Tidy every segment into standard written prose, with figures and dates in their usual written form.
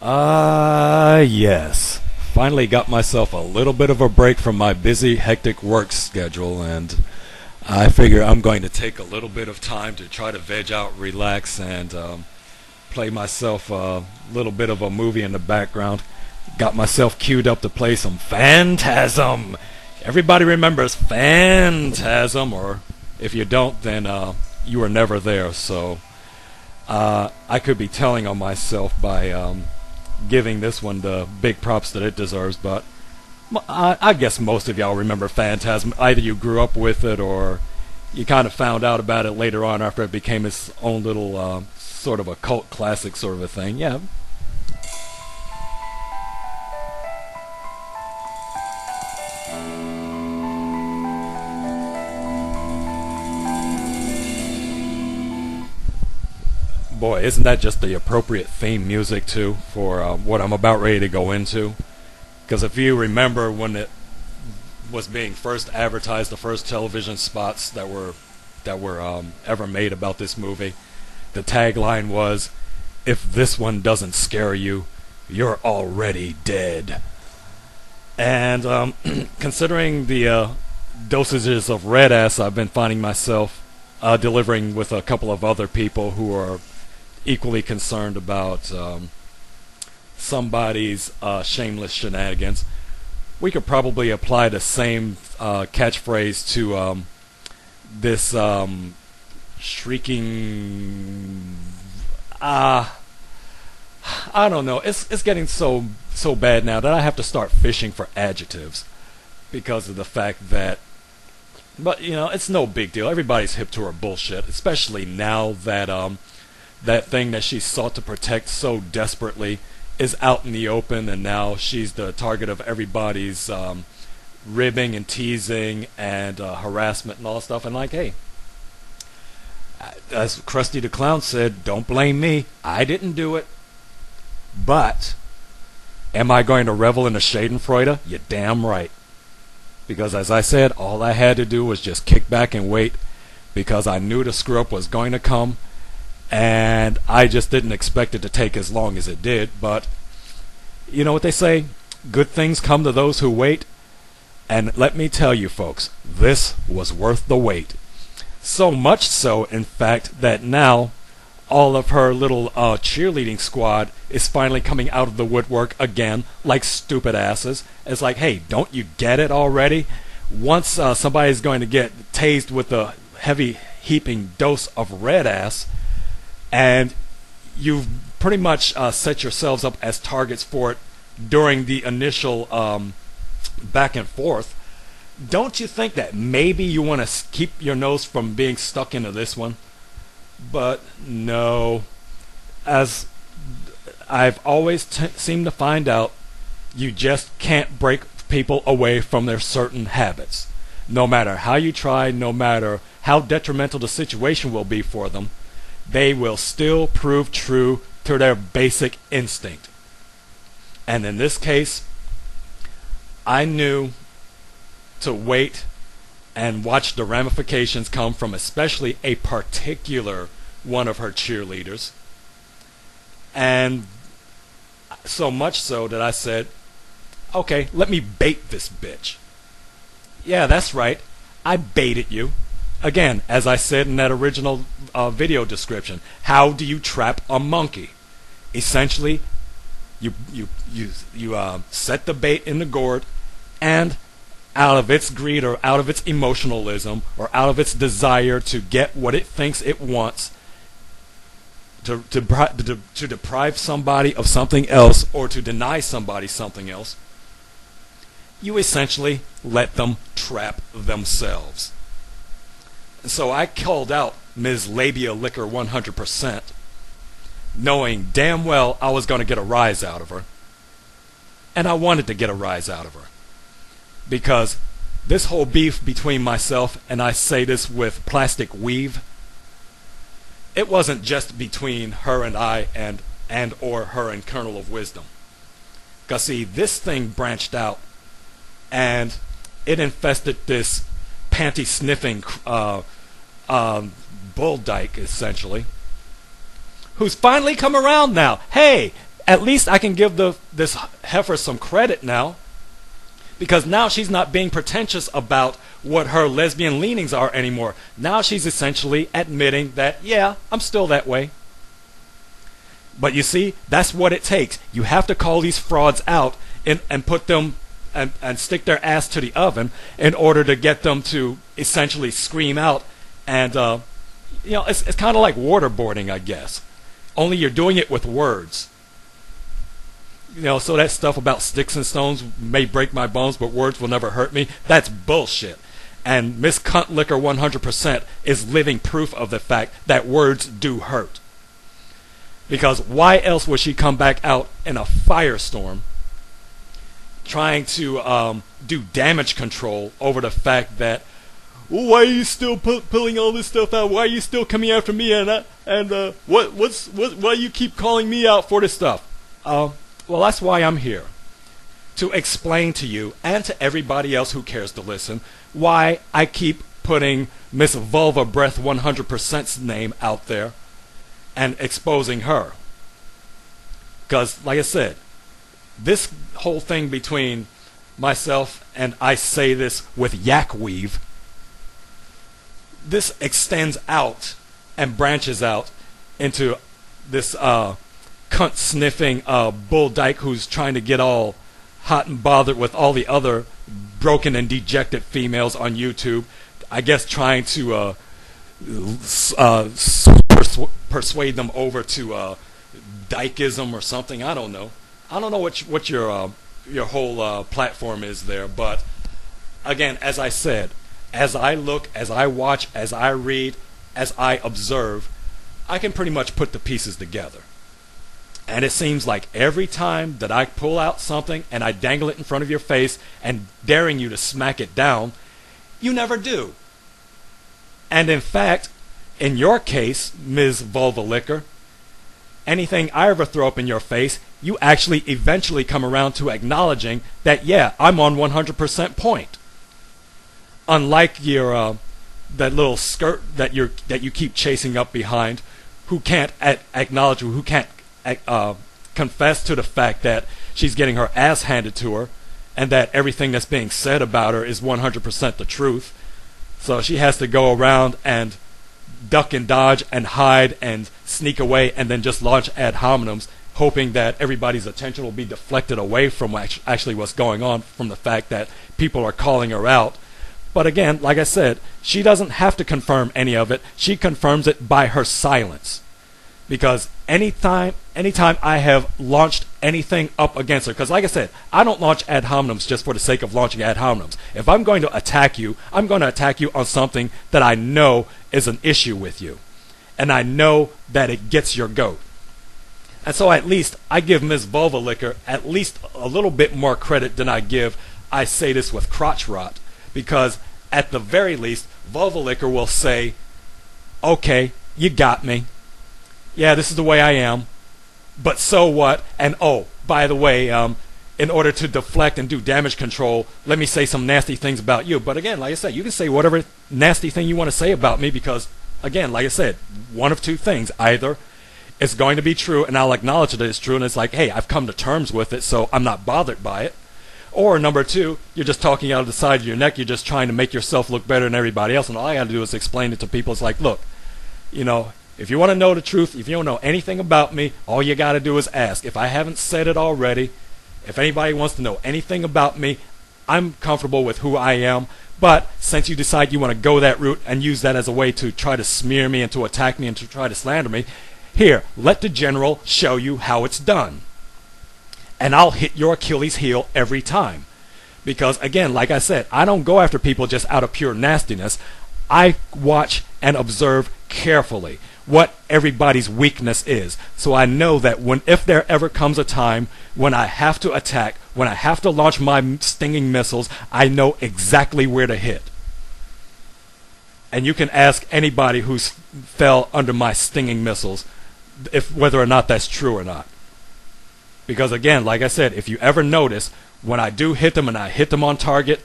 Yes. Finally got myself a little bit of a break from my busy, hectic work schedule, and I figure I'm going to take a little bit of time to try to veg out, relax, and play myself a little bit of a movie in the background. Got myself queued up to play some Phantasm. Everybody remembers Phantasm, or if you don't, then you were never there. So I could be telling on myself by giving this one the big props that it deserves, but I guess most of y'all remember Phantasm. Either you grew up with it or you kind of found out about it later on after it became its own little sort of a cult classic sort of a thing. Yeah. Boy, isn't that just the appropriate theme music too for what I'm about ready to go into? Because if you remember when it was being first advertised, the first television spots that were ever made about this movie, the tagline was, "If this one doesn't scare you, you're already dead." And considering the dosages of red ass I've been finding myself delivering with a couple of other people who are equally concerned about somebody's shameless shenanigans, we could probably apply the same catchphrase to this shrieking. I don't know. It's getting so bad now that I have to start fishing for adjectives because of the fact that. But you know, it's no big deal. Everybody's hip to her bullshit, especially now that that thing that she sought to protect so desperately is out in the open, and now she's the target of everybody's ribbing and teasing and harassment and all that stuff. And like, hey, as Krusty the Clown said, don't blame me. I didn't do it. But am I going to revel in the Schadenfreude? You're damn right. Because as I said, all I had to do was just kick back and wait, because I knew the screw up was going to come. And I just didn't expect it to take as long as it did. But you know what they say? Good things come to those who wait. And let me tell you folks, this was worth the wait. So much so, in fact, that now all of her little cheerleading squad is finally coming out of the woodwork again, like stupid asses. It's like, hey, don't you get it already? Once somebody's going to get tased with a heavy heaping dose of red ass, and you've pretty much set yourselves up as targets for it during the initial back and forth, don't you think that maybe you want to keep your nose from being stuck into this one? But no. As I've always seemed to find out, you just can't break people away from their certain habits. No matter how you try, no matter how detrimental the situation will be for them, they will still prove true to their basic instinct. And in this case, I knew to wait and watch the ramifications come from especially a particular one of her cheerleaders. And so much so that I said, okay, let me bait this bitch. Yeah, that's right. I baited you. Again, as I said in that original video description, how do you trap a monkey? Essentially, you set the bait in the gourd, and out of its greed or out of its emotionalism or out of its desire to get what it thinks it wants, to deprive somebody of something else or to deny somebody something else, you essentially let them trap themselves. So I called out Ms. Labia Liquor 100%, knowing damn well I was going to get a rise out of her. And I wanted to get a rise out of her. Because this whole beef between myself, and I say this with plastic weave, it wasn't just between her and I and or her and Kernel of Wisdom. Because see, this thing branched out, and it infested this panty-sniffing bull dyke, essentially, who's finally come around now. Hey, at least I can give this heifer some credit now, because now she's not being pretentious about what her lesbian leanings are anymore. Now she's essentially admitting that, yeah, I'm still that way. But you see, that's what it takes. You have to call these frauds out and put them and stick their ass to the oven in order to get them to essentially scream out. And it's kind of like waterboarding, I guess. Only you're doing it with words. So that stuff about sticks and stones may break my bones, but words will never hurt me, that's bullshit. And Miss Cunt Liquor 100% is living proof of the fact that words do hurt. Because why else would she come back out in a firestorm trying to do damage control over the fact that, well, why are you still pulling all this stuff out? Why are you still coming after me? Why you keep calling me out for this stuff? Well, that's why I'm here. To explain to you and to everybody else who cares to listen why I keep putting Miss Vulva Breath 100%'s name out there and exposing her. Because, like I said, this whole thing between myself and I say this with yak weave, this extends out and branches out into this cunt sniffing bull dyke who's trying to get all hot and bothered with all the other broken and dejected females on YouTube. I guess trying to persuade them over to dykeism or something. I don't know. I don't know what your whole platform is there. But again, as I said, as I look, as I watch, as I read, as I observe, I can pretty much put the pieces together. And it seems like every time that I pull out something and I dangle it in front of your face and daring you to smack it down, you never do. And in fact, in your case, Ms. Vulva Liquor, anything I ever throw up in your face, you actually eventually come around to acknowledging that, yeah, I'm on 100% point. Unlike your that little skirt that you keep chasing up behind, who can't acknowledge, who can't confess to the fact that she's getting her ass handed to her, and that everything that's being said about her is 100% the truth. So she has to go around and duck and dodge and hide and sneak away and then just launch ad hominems, hoping that everybody's attention will be deflected away from actually what's going on, from the fact that people are calling her out. But again, like I said, she doesn't have to confirm any of it. She confirms it by her silence. Because anytime I have launched anything up against her, because like I said, I don't launch ad hominems just for the sake of launching ad hominems. If I'm going to attack you, I'm going to attack you on something that I know is an issue with you. And I know that it gets your goat. And so at least I give Ms. Vulva Liquor at least a little bit more credit than I give I Say This With Crotch Rot. Because at the very least, Vulva Liquor will say, okay, you got me. Yeah, this is the way I am. But so what? And oh, by the way, in order to deflect and do damage control, let me say some nasty things about you. But again, like I said, you can say whatever nasty thing you want to say about me, because, again, like I said, one of two things. Either it's going to be true and I'll acknowledge that it's true, and it's like, hey, I've come to terms with it, so I'm not bothered by it. Or number two, you're just talking out of the side of your neck. You're just trying to make yourself look better than everybody else, and all I got to do is explain it to people. It's like, look, if you want to know the truth, if you don't know anything about me, all you got to do is ask. If I haven't said it already, if anybody wants to know anything about me, I'm comfortable with who I am. But since you decide you want to go that route and use that as a way to try to smear me and to attack me and to try to slander me, here, let the general show you how it's done. And I'll hit your Achilles heel every time. Because, again, like I said, I don't go after people just out of pure nastiness. I watch and observe carefully what everybody's weakness is. So I know that if there ever comes a time when I have to attack, when I have to launch my stinging missiles, I know exactly where to hit. And you can ask anybody who's fell under my stinging missiles whether or not that's true or not. Because again, like I said, if you ever notice, when I do hit them and I hit them on target,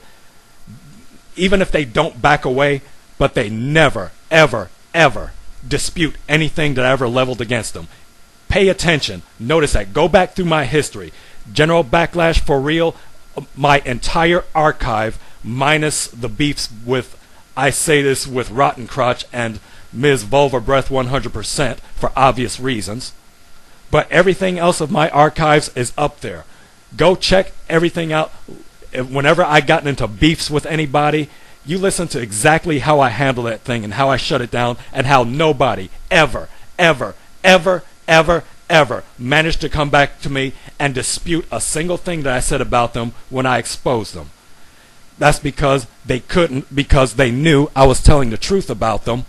even if they don't back away, but they never, ever, ever dispute anything that I ever leveled against them. Pay attention. Notice that. Go back through my history. General Backlash for real. My entire archive, minus the beefs with, I say this with Rotten Crotch and Ms. Vulva Breath 100% for obvious reasons. But everything else of my archives is up there. Go check everything out. Whenever I gotten into beefs with anybody, you listen to exactly how I handle that thing and how I shut it down, and how nobody ever managed to come back to me and dispute a single thing that I said about them when I exposed them. That's because they couldn't, because they knew I was telling the truth about them.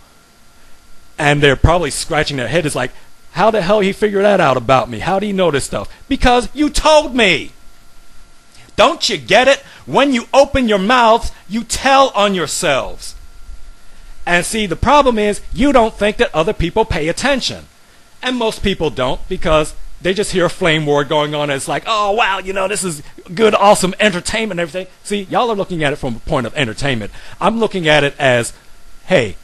And they're probably scratching their head. It's like, how the hell he figured that out about me? How do you know this stuff? Because you told me. Don't you get it? When you open your mouths, you tell on yourselves. And see, the problem is you don't think that other people pay attention. And most people don't, because they just hear a flame war going on, and it's like, oh, wow, this is good, awesome entertainment and everything. See, y'all are looking at it from a point of entertainment. I'm looking at it as, hey,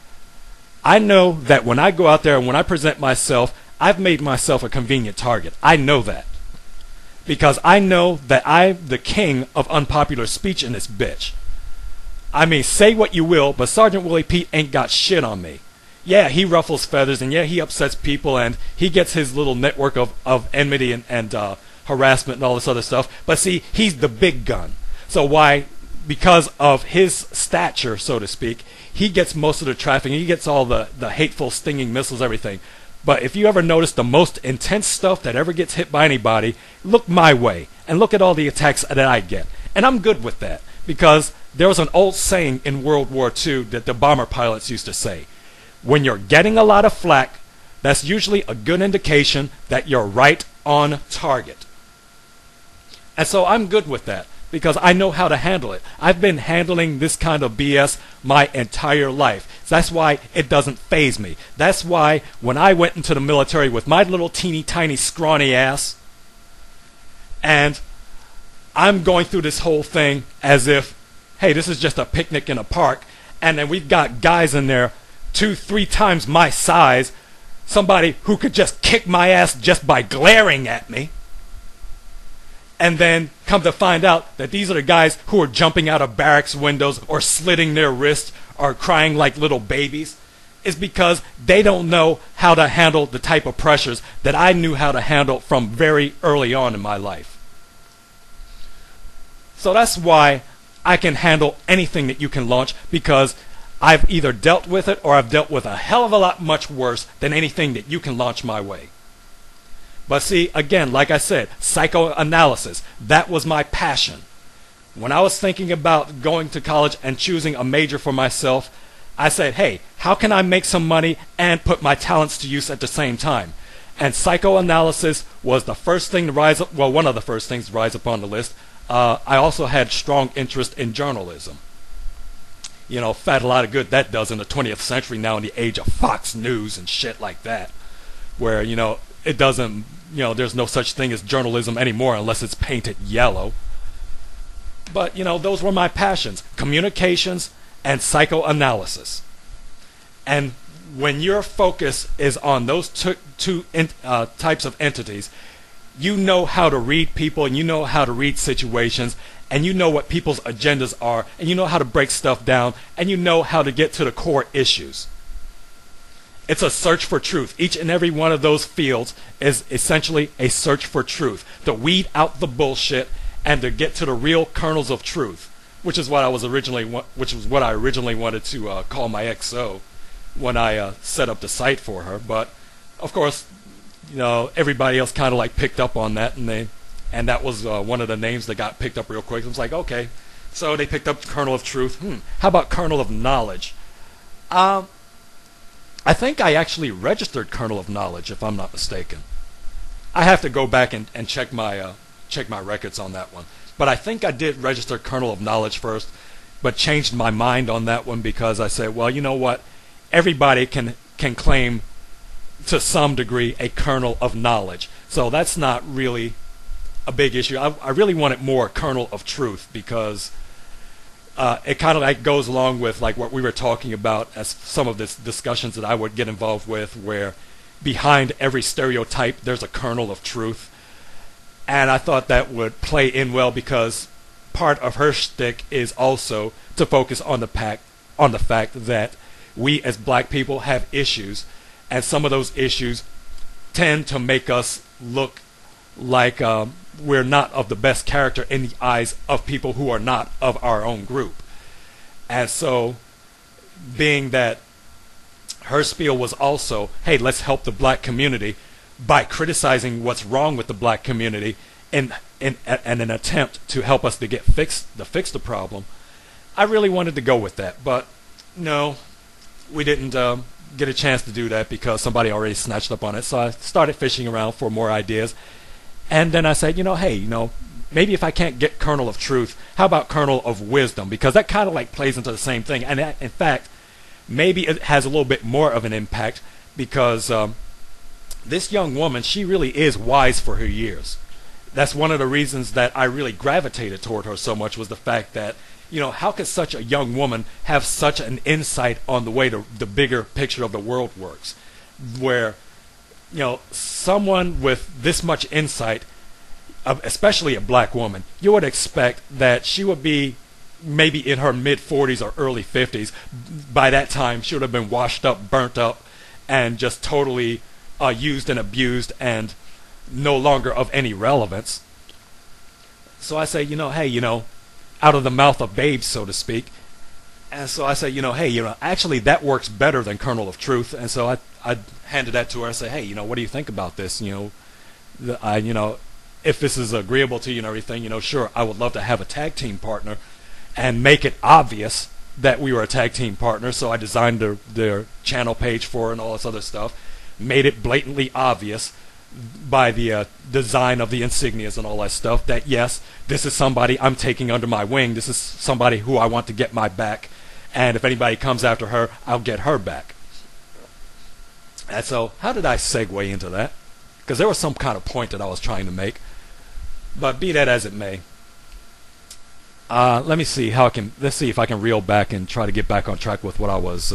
I know that when I go out there and when I present myself, I've made myself a convenient target. I know that. Because I know that I'm the king of unpopular speech in this bitch. I mean, say what you will, but Sergeant Willie Pete ain't got shit on me. Yeah, he ruffles feathers, and yeah, he upsets people, and he gets his little network of enmity and harassment and all this other stuff. But see, he's the big gun. So why? Because of his stature, so to speak, he gets most of the traffic. He gets all the hateful, stinging missiles, everything. But if you ever notice the most intense stuff that ever gets hit by anybody, look my way and look at all the attacks that I get. And I'm good with that, because there was an old saying in World War II that the bomber pilots used to say. When you're getting a lot of flack, that's usually a good indication that you're right on target. And so I'm good with that, because I know how to handle it. I've been handling this kind of BS my entire life. So that's why it doesn't faze me. That's why when I went into the military with my little teeny tiny scrawny ass, and I'm going through this whole thing as if, hey, this is just a picnic in a park, and then we've got guys in there 2-3 times my size, somebody who could just kick my ass just by glaring at me. And then come to find out that these are the guys who are jumping out of barracks windows or slitting their wrists or crying like little babies, is because they don't know how to handle the type of pressures that I knew how to handle from very early on in my life. So that's why I can handle anything that you can launch, because I've either dealt with it or I've dealt with a hell of a lot much worse than anything that you can launch my way. But see, again, like I said, psychoanalysis, that was my passion. When I was thinking about going to college and choosing a major for myself, I said, hey, how can I make some money and put my talents to use at the same time? And psychoanalysis was the first thing to rise up, well, one of the first things to rise up on the list. I also had strong interest in journalism. Fat a lot of good that does in the 20th century now, in the age of Fox News and shit like that, where, it doesn't, there's no such thing as journalism anymore unless it's painted yellow. But, those were my passions, communications and psychoanalysis. And when your focus is on those two types of entities, you know how to read people, and you know how to read situations, and you know what people's agendas are, and you know how to break stuff down, and you know how to get to the core issues. It's a search for truth. Each and every one of those fields is essentially a search for truth, to weed out the bullshit and to get to the real kernels of truth, which is what I originally wanted to call my XO when I set up the site for her. But of course, everybody else kind of like picked up on that, and that was one of the names that got picked up real quick. It was like, okay, so they picked up Kernel of Truth. How about Kernel of Knowledge? I think I actually registered Kernel of Knowledge, if I'm not mistaken. I have to go back and check my records on that one. But I think I did register Kernel of Knowledge first, but changed my mind on that one because I said, well, you know what? Everybody can claim to some degree a kernel of knowledge. So that's not really a big issue. I really wanted more Kernel of Truth, because it kind of like goes along with like what we were talking about as some of the discussions that I would get involved with, where behind every stereotype there's a kernel of truth. And I thought that would play in well because part of her shtick is also to focus on the fact that we as black people have issues, and some of those issues tend to make us look like we're not of the best character in the eyes of people who are not of our own group. And so, being that her spiel was also, hey, let's help the black community by criticizing what's wrong with the black community in an attempt to help us to fix the problem, I really wanted to go with that. But no, we didn't get a chance to do that because somebody already snatched up on it. So I started fishing around for more ideas. And then I said, hey, maybe if I can't get kernel of truth, how about kernel of wisdom? Because that kind of like plays into the same thing. And in fact, maybe it has a little bit more of an impact because this young woman, she really is wise for her years. That's one of the reasons that I really gravitated toward her so much, was the fact that, how could such a young woman have such an insight on the way the bigger picture of the world works? Where, someone with this much insight, especially a black woman, you would expect that she would be maybe in her mid-40s or early 50s. By that time, she would have been washed up, burnt up, and just totally used and abused and no longer of any relevance. So I say, hey, out of the mouth of babes, so to speak. And so I say, hey, actually that works better than kernel of truth. And so I handed that to her. I say, hey, what do you think about this? If this is agreeable to you and everything, sure, I would love to have a tag team partner and make it obvious that we were a tag team partner. So I designed their channel page for her and all this other stuff, made it blatantly obvious by the design of the insignias and all that stuff that yes, this is somebody I'm taking under my wing. This is somebody who I want to get my back, and if anybody comes after her, I'll get her back. And so how did I segue into that? Because there was some kind of point that I was trying to make, but be that as it may, let's see if I can reel back and try to get back on track with what I was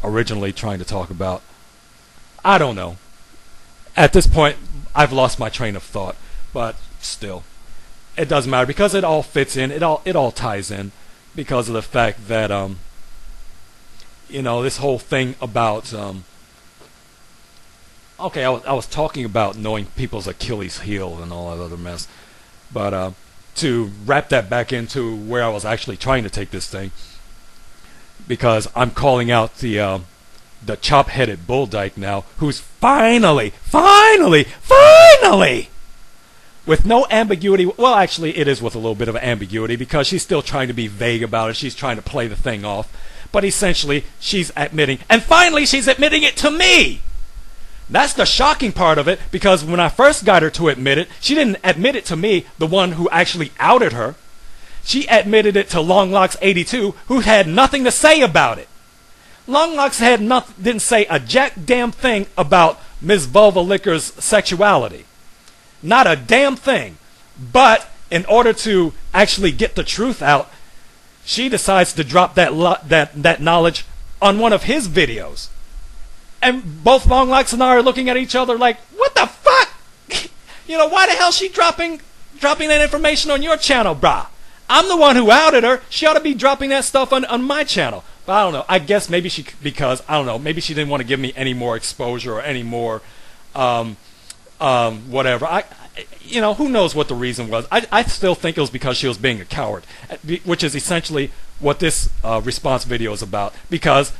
originally trying to talk about. I don't know. At this point, I've lost my train of thought, but still, it doesn't matter because it all fits in. It all ties in because of the fact that this whole thing about okay, I was talking about knowing people's Achilles heel and all that other mess, but to wrap that back into where I was actually trying to take this thing, because I'm calling out the chop-headed bull dyke now, who's finally, with no ambiguity. Well, actually, it is with a little bit of ambiguity because she's still trying to be vague about it. She's trying to play the thing off. But essentially, she's admitting, and finally, she's admitting it to me. That's the shocking part of it, because when I first got her to admit it, she didn't admit it to me, the one who actually outed her. She admitted it to Longlocks82, who had nothing to say about it. Longlocks didn't say a jack damn thing about Ms. Vulva Licker's sexuality. Not a damn thing. But in order to actually get the truth out, she decides to drop that knowledge on one of his videos. And both Longlocks and I are looking at each other like, what the fuck? Why the hell is she dropping that information on your channel, brah? I'm the one who outed her. She ought to be dropping that stuff on my channel. But I don't know. I guess maybe maybe she didn't want to give me any more exposure or any more whatever. Who knows what the reason was. I still think it was because she was being a coward, which is essentially what this response video is about. Because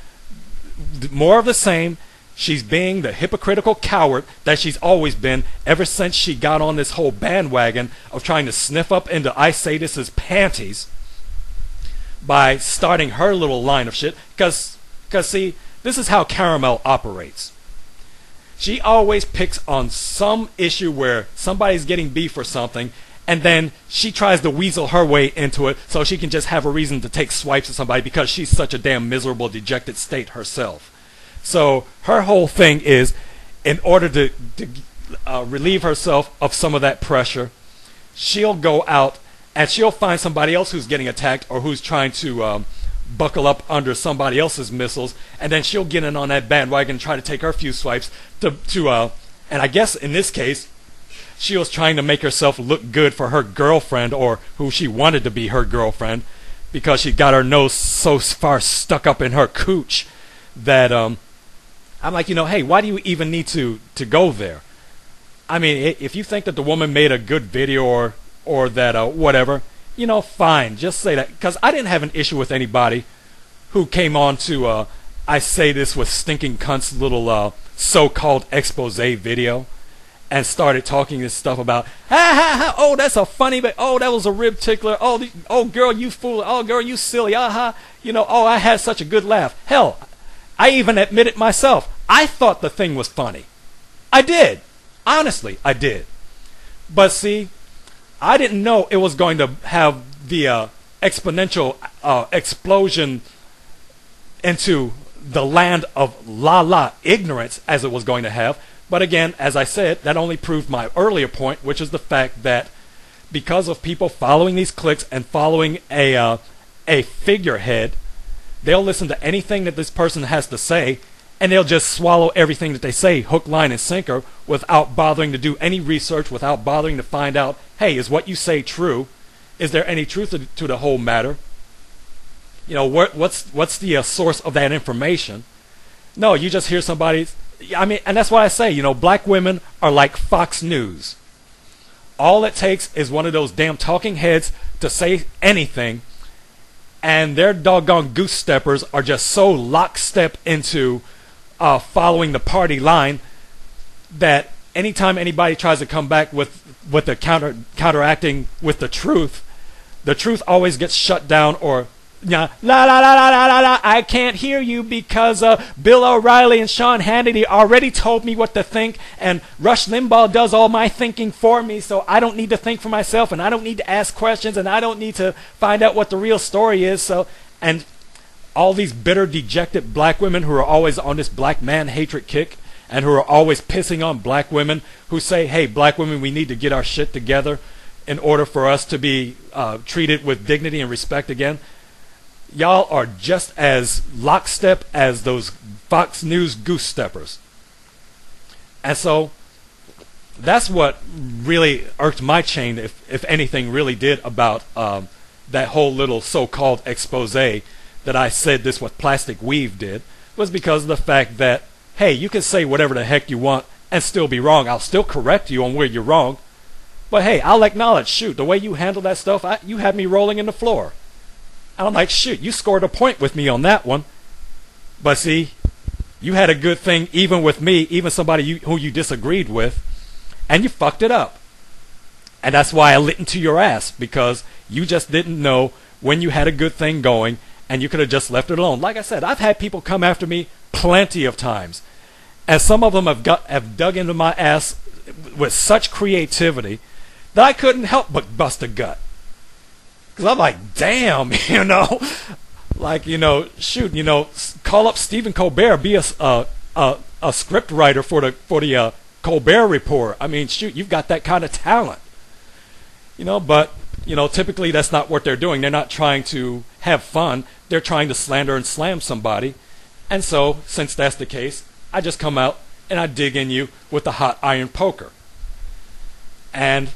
more of the same, she's being the hypocritical coward that she's always been ever since she got on this whole bandwagon of trying to sniff up into I Say This's panties by starting her little line of shit. Because see, this is how Caramel operates. She always picks on some issue where somebody's getting beef or something, and then she tries to weasel her way into it so she can just have a reason to take swipes at somebody because she's such a damn miserable, dejected state herself. So her whole thing is, in order to relieve herself of some of that pressure, she'll go out and she'll find somebody else who's getting attacked or who's trying to buckle up under somebody else's missiles, and then she'll get in on that bandwagon and try to take her few swipes and I guess in this case, she was trying to make herself look good for her girlfriend, or who she wanted to be her girlfriend, because she got her nose so far stuck up in her cooch that I'm like, hey, why do you even need to go there? I mean, if you think that the woman made a good video or that whatever, fine, just say that. Because I didn't have an issue with anybody who came on to I say this with stinking cunts little so-called expose video and started talking this stuff about, oh, that's a funny, but oh, that was a rib tickler. Oh, girl, you fool. Oh, girl, you silly. Oh, I had such a good laugh. Hell, I even admit it myself. I thought the thing was funny. I did. Honestly, I did. But see, I didn't know it was going to have the exponential explosion into the land of la ignorance as it was going to have. But again, as I said, that only proved my earlier point, which is the fact that because of people following these cliques and following a figurehead, they'll listen to anything that this person has to say, and they'll just swallow everything that they say, hook, line, and sinker, without bothering to do any research, without bothering to find out, hey, is what you say true? Is there any truth to the whole matter? What's the source of that information? No, you just hear somebody. I mean, and that's why I say, black women are like Fox News. All it takes is one of those damn talking heads to say anything, and their doggone goose steppers are just so lockstep into following the party line that anytime anybody tries to come back with the counteracting with the truth always gets shut down, or la la la la la la la. I can't hear you because Bill O'Reilly and Sean Hannity already told me what to think, and Rush Limbaugh does all my thinking for me, so I don't need to think for myself, and I don't need to ask questions, and I don't need to find out what the real story is. And all these bitter, dejected black women who are always on this black man hatred kick, and who are always pissing on black women, who say, hey, black women, we need to get our shit together in order for us to be treated with dignity and respect again. Y'all are just as lockstep as those Fox News goose steppers. And so that's what really irked my chain, if anything really did, about that whole little so-called expose that I said this what Plastic Weave did, was because of the fact that, hey, you can say whatever the heck you want and still be wrong. I'll still correct you on where you're wrong. But hey, I'll acknowledge, shoot, the way you handle that stuff, you had me rolling in the floor. And I'm like, shoot, you scored a point with me on that one. But see, you had a good thing even with me, even somebody who you disagreed with, and you fucked it up. And that's why I lit into your ass, because you just didn't know when you had a good thing going, and you could have just left it alone. Like I said, I've had people come after me plenty of times, and some of them have dug into my ass with such creativity that I couldn't help but bust a gut. Because I'm like, damn, like, shoot, call up Stephen Colbert, be a script writer for the Colbert Report. I mean, shoot, you've got that kind of talent. But typically that's not what they're doing. They're not trying to have fun. They're trying to slander and slam somebody. And so, since that's the case, I just come out and I dig in you with the hot iron poker. And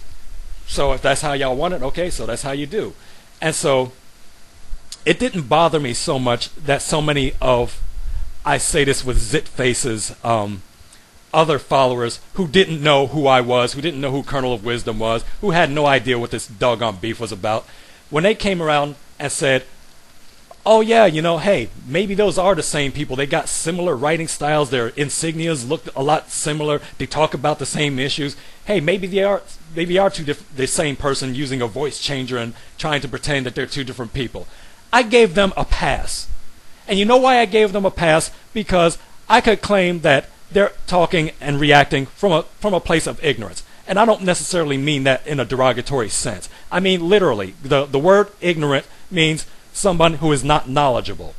so if that's how y'all want it, okay, so that's how you do. And so it didn't bother me so much that so many of, I say this with zit faces, other followers who didn't know who I was, who didn't know who Kernel of Wisdom was, who had no idea what this doggone beef was about, when they came around and said, oh yeah, hey, maybe those are the same people. They got similar writing styles. Their insignias look a lot similar. They talk about the same issues. Hey, maybe they are the same person using a voice changer and trying to pretend that they're two different people. I gave them a pass. And you know why I gave them a pass? Because I could claim that they're talking and reacting from a place of ignorance. And I don't necessarily mean that in a derogatory sense. I mean literally. The word ignorant means someone who is not knowledgeable.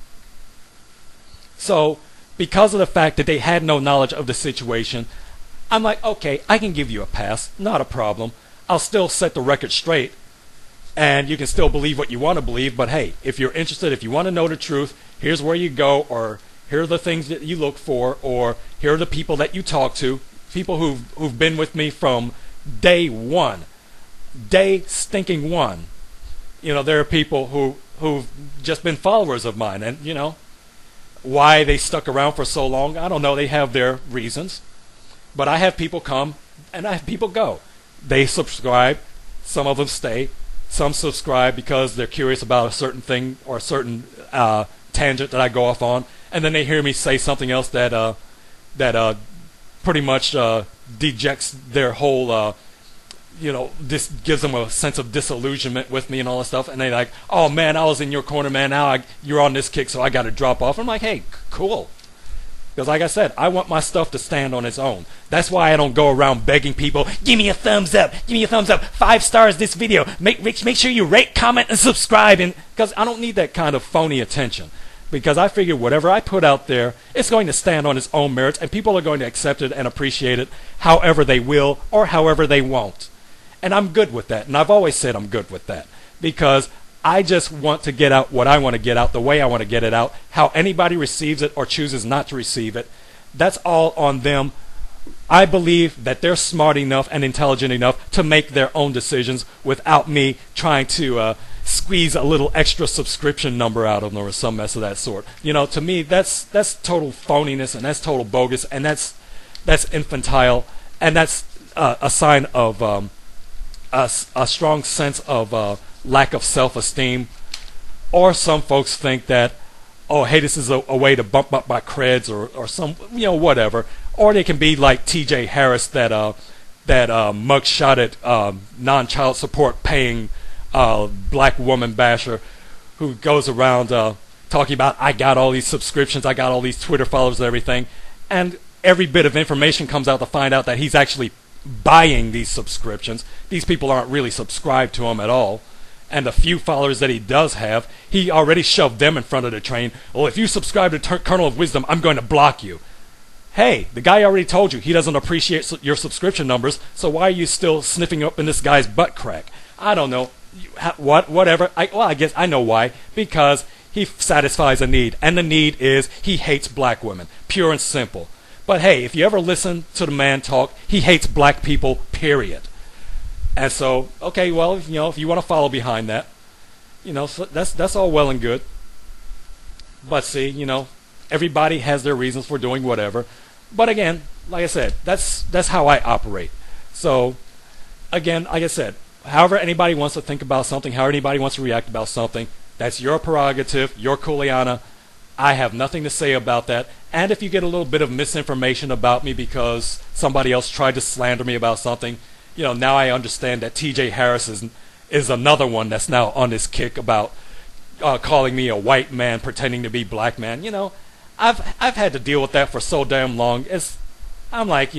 So, because of the fact that they had no knowledge of the situation, I'm like, okay, I can give you a pass, not a problem. I'll still set the record straight. and you can still believe what you want to believe. But hey, if you're interested, if you want to know the truth, here's where you go, or here are the things that you look for, or here are the people that you talk to, people who've been with me from day one, day stinking one. You know, there are people who've just been followers of mine, and you know why they stuck around for so long, I don't know. They have their reasons. But I have people come and I have people go. They subscribe, some of them stay, some subscribe because they're curious about a certain thing or a certain tangent that I go off on, and then they hear me say something else that pretty much dejects their whole this gives them a sense of disillusionment with me and all this stuff, and they like, oh man, I was in your corner, man, now you're on this kick, so I got to drop off. I'm like, hey, cool. Because like I said, I want my stuff to stand on its own. That's why I don't go around begging people, give me a thumbs up, 5 stars this video, make sure you rate, comment, and subscribe, and because I don't need that kind of phony attention. Because I figure whatever I put out there, it's going to stand on its own merits, and people are going to accept it and appreciate it however they will or however they won't. And I'm good with that, and I've always said I'm good with that, because I just want to get out what I want to get out, the way I want to get it out. How anybody receives it or chooses not to receive it, that's all on them. I believe that they're smart enough and intelligent enough to make their own decisions without me trying to squeeze a little extra subscription number out of them or some mess of that sort. You know, to me, that's total phoniness, and that's total bogus, and that's infantile, and that's a sign of a strong sense of lack of self-esteem. Or some folks think that, oh, hey, this is a way to bump up my creds or some, whatever. Or they can be like T.J. Harris, that mugshotted non-child support paying black woman basher who goes around talking about, I got all these subscriptions, I got all these Twitter followers and everything, and every bit of information comes out to find out that he's actually buying these subscriptions. These people aren't really subscribed to him at all. And the few followers that he does have, he already shoved them in front of the train. Well, if you subscribe to Kernel of Wisdom, I'm going to block you. Hey, the guy already told you he doesn't appreciate your subscription numbers, so why are you still sniffing up in this guy's butt crack? I don't know. Whatever. I guess I know why. Because he satisfies a need. And the need is he hates black women. Pure and simple. But hey, if you ever listen to the man talk, he hates black people, period. And so, okay, well, if you want to follow behind that, so that's all well and good. But see, everybody has their reasons for doing whatever. But again, like I said, that's how I operate. So, again, like I said, however anybody wants to think about something, however anybody wants to react about something, that's your prerogative, your kuleana. I have nothing to say about that. And if you get a little bit of misinformation about me because somebody else tried to slander me about something, now I understand that T.J. Harris is another one that's now on this kick about calling me a white man pretending to be black man. I've had to deal with that for so damn long. I'm like,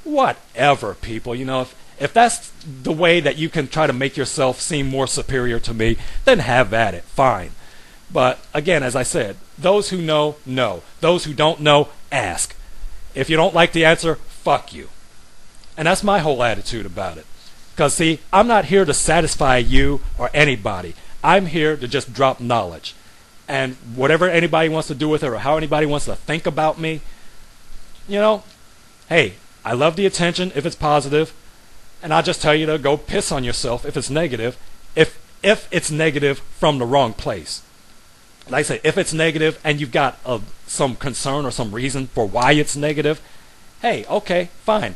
whatever, people. If that's the way that you can try to make yourself seem more superior to me, then have at it. Fine. But again, as I said, those who know, know. Those who don't know, ask. If you don't like the answer, fuck you. And that's my whole attitude about it. Because, see, I'm not here to satisfy you or anybody. I'm here to just drop knowledge. And whatever anybody wants to do with it or how anybody wants to think about me, hey, I love the attention if it's positive. And I'll just tell you to go piss on yourself if it's negative. If it's negative from the wrong place. Like I say, if it's negative and you've got some concern or some reason for why it's negative, hey, okay, fine.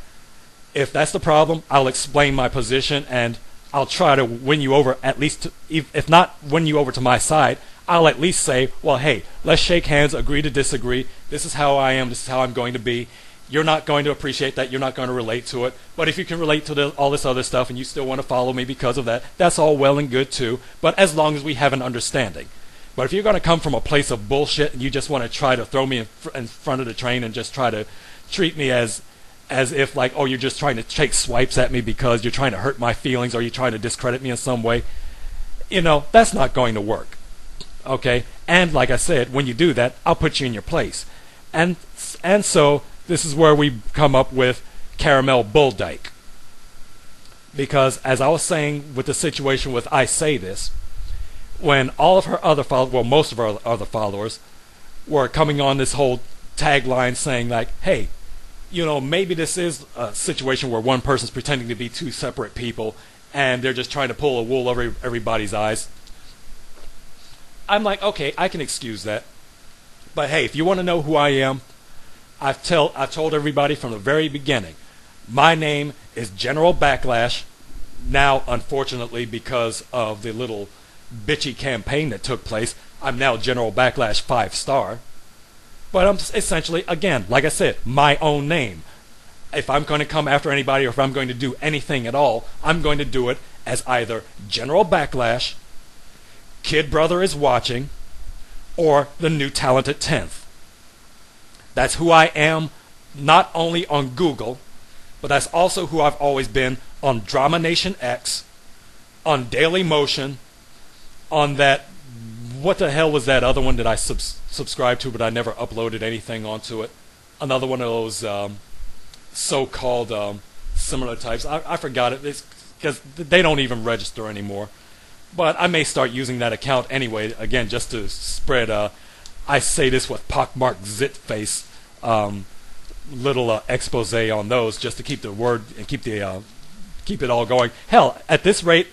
If that's the problem, I'll explain my position and I'll try to win you over, at least, if not win you over to my side, I'll at least say, well, hey, let's shake hands, agree to disagree. This is how I am. This is how I'm going to be. You're not going to appreciate that. You're not going to relate to it. But if you can relate to all this other stuff and you still want to follow me because of that, that's all well and good too. But as long as we have an understanding. But if you're going to come from a place of bullshit and you just want to try to throw me in front of the train and just try to treat me as if like, oh, you're just trying to take swipes at me because you're trying to hurt my feelings or you're trying to discredit me in some way, that's not going to work. Okay? And like I said, when you do that, I'll put you in your place. And so this is where we come up with Caramel Bull Dyke. Because as I was saying with the situation with I Say This, when all of her other followers, well, most of her other followers, were coming on this whole tagline saying like, hey, maybe this is a situation where one person's pretending to be two separate people and they're just trying to pull a wool over everybody's eyes. I'm like, okay, I can excuse that. But hey, if you want to know who I am, I've told everybody from the very beginning. My name is General Backlash. Now, unfortunately, because of the little bitchy campaign that took place, I'm now General Backlash 5-star. But I'm essentially, again, like I said, my own name. If I'm going to come after anybody or if I'm going to do anything at all, I'm going to do it as either General Backlash, Kid Brother is Watching, or the New Talented 10th. That's who I am, not only on Google, but that's also who I've always been on Drama Nation X, on Daily Motion, on that, what the hell was that other one that I subscribed to but I never uploaded anything onto it? Another one of those so-called similar types. I forgot it because they don't even register anymore. But I may start using that account anyway, again, just to spread, I Say This with pockmarked zit face, little expose on those, just to keep the word and keep it all going. Hell, at this rate,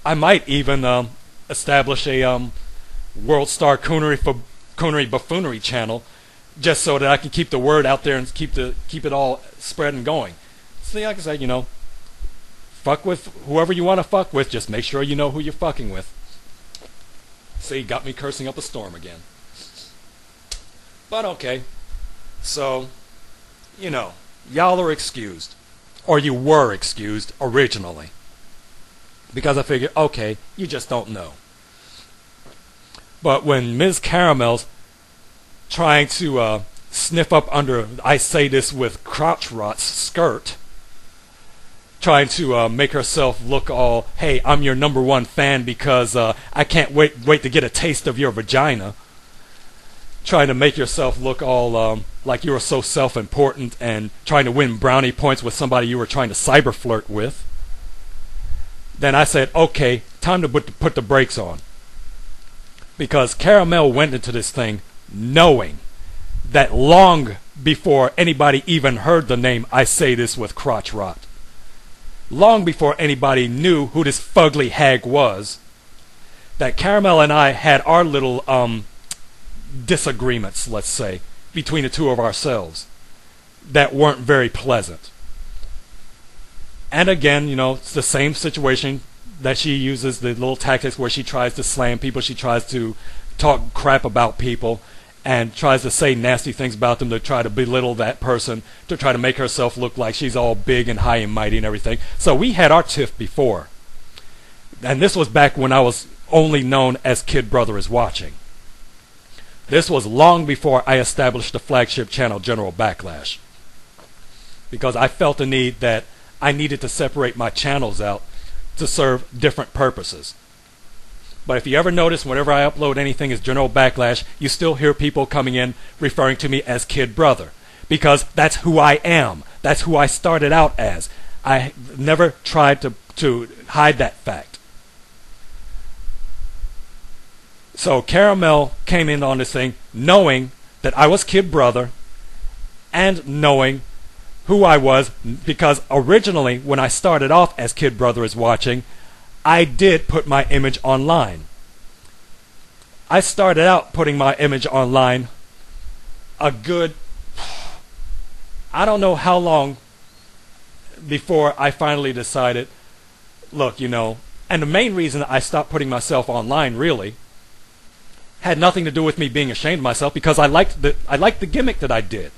I might even establish a World Star Coonery Buffoonery channel, just so that I can keep the word out there and keep it all spread and going. See, like I said, fuck with whoever you want to fuck with. Just make sure you know who you're fucking with. See, got me cursing up a storm again. But okay, so y'all are excused, or you were excused originally, because I figured, okay, you just don't know. But when Ms. Caramel's trying to sniff up under I Say This with crotch rot's skirt, trying to make herself look all, hey, I'm your #1 fan because I can't wait to get a taste of your vagina, trying to make yourself look all like you were so self-important and trying to win brownie points with somebody you were trying to cyber flirt with, then I said, okay, time to put the brakes on. Because Caramel went into this thing knowing that long before anybody even heard the name I Say This with crotch rot, long before anybody knew who this fugly hag was, that Caramel and I had our little disagreements, let's say, between the two of ourselves that weren't very pleasant. And again, it's the same situation that she uses, the little tactics where she tries to slam people, she tries to talk crap about people, and tries to say nasty things about them to try to belittle that person, to try to make herself look like she's all big and high and mighty and everything. So we had our tiff before. And this was back when I was only known as Kid Brother is Watching. This was long before I established the flagship channel General Backlash. Because I felt the need that I needed to separate my channels out to serve different purposes. But if you ever notice, whenever I upload anything as General Backlash, you still hear people coming in referring to me as Kid Brother. Because that's who I am. That's who I started out as. I never tried to hide that fact. So Caramel came in on this thing knowing that I was Kid Brother and knowing who I was, because originally when I started off as Kid Brother is Watching, I did put my image online. I started out putting my image online a good, I don't know how long before I finally decided, look, and the main reason I stopped putting myself online really had nothing to do with me being ashamed of myself, because I liked the gimmick that I did.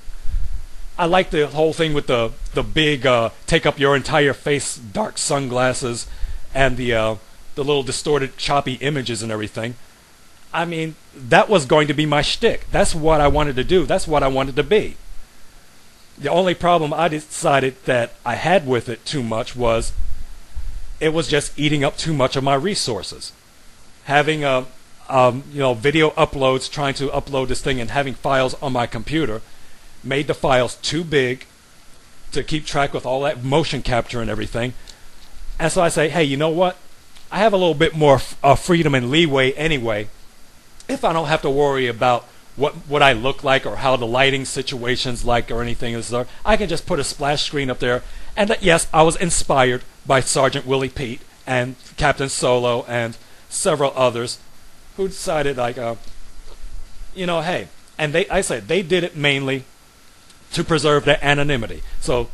I liked the whole thing with the big take up your entire face dark sunglasses and the little distorted choppy images and everything. I mean, that was going to be my shtick. That's what I wanted to do. That's what I wanted to be. The only problem I decided that I had with it too much was it was just eating up too much of my resources. Having video uploads, trying to upload this thing and having files on my computer made the files too big to keep track with all that motion capture and everything. And so I say, hey, you know what? I have a little bit more freedom and leeway anyway, if I don't have to worry about what I look like or how the lighting situation's like or anything. I can just put a splash screen up there. And yes, I was inspired by Sergeant Willie Pete and Captain Solo and several others who decided, like, hey, and I said they did it mainly to preserve their anonymity. So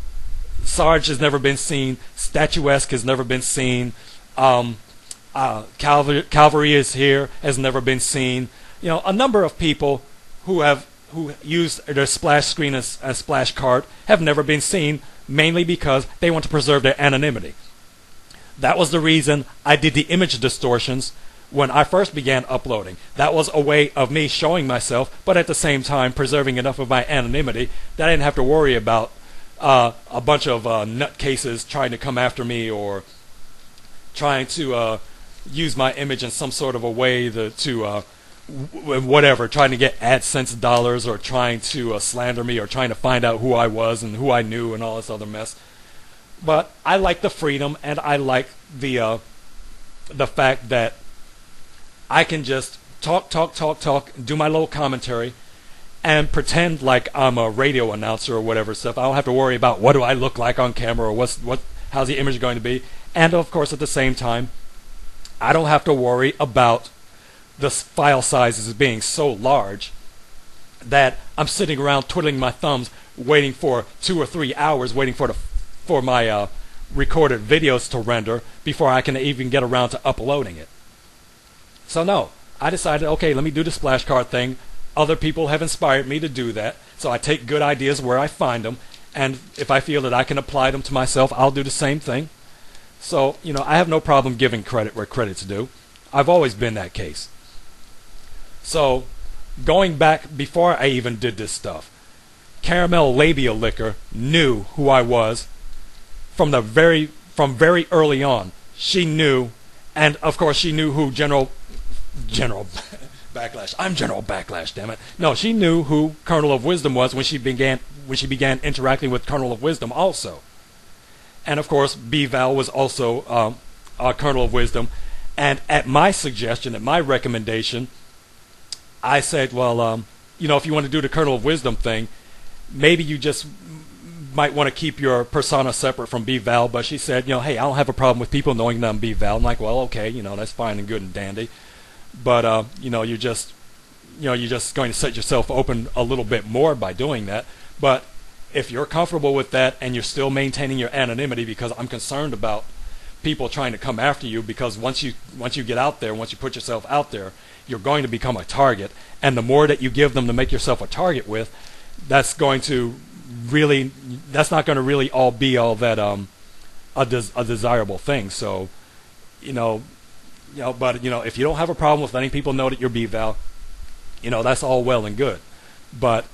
Sarge has never been seen, Statuesque has never been seen, Calvary is here has never been seen. A number of people who used their splash screen as splash card have never been seen, mainly because they want to preserve their anonymity. That was the reason I did the image distortions when I first began uploading. That was a way of me showing myself, but at the same time preserving enough of my anonymity that I didn't have to worry about a bunch of nutcases trying to come after me or trying to use my image in some sort of a way to whatever, trying to get AdSense dollars or trying to slander me or trying to find out who I was and who I knew and all this other mess. But I like the freedom, and I like the fact that I can just talk, do my little commentary, and pretend like I'm a radio announcer or whatever stuff. I don't have to worry about what do I look like on camera or how's the image going to be. And of course, at the same time, I don't have to worry about the file sizes being so large that I'm sitting around twiddling my thumbs, waiting for 2 or 3 hours, waiting for my recorded videos to render before I can even get around to uploading it. So no, I decided, okay, let me do the splash card thing. Other people have inspired me to do that, so I take good ideas where I find them, and if I feel that I can apply them to myself, I'll do the same thing. So, I have no problem giving credit where credit's due. I've always been that case. So, going back before I even did this stuff, Caramel Labia Liquor knew who I was from very early on. She knew, and of course she knew who General Backlash. I'm General Backlash, damn it. No, she knew who Colonel of Wisdom was when she began interacting with Colonel of Wisdom also. And of course, B-Val was also Colonel of Wisdom. And at my suggestion, at my recommendation, I said, well, if you want to do the Colonel of Wisdom thing, maybe you just might want to keep your persona separate from B-Val. But she said, hey, I don't have a problem with people knowing that I'm B-Val. I'm like, well, okay, that's fine and good and dandy. But you're just going to set yourself open a little bit more by doing that. But if you're comfortable with that and you're still maintaining your anonymity, because I'm concerned about people trying to come after you, because once you get out there, once you put yourself out there, you're going to become a target, and the more that you give them to make yourself a target with, that's not going to really all be all that a desirable thing. So but if you don't have a problem with letting people know that you're B-Val, that's all well and good. But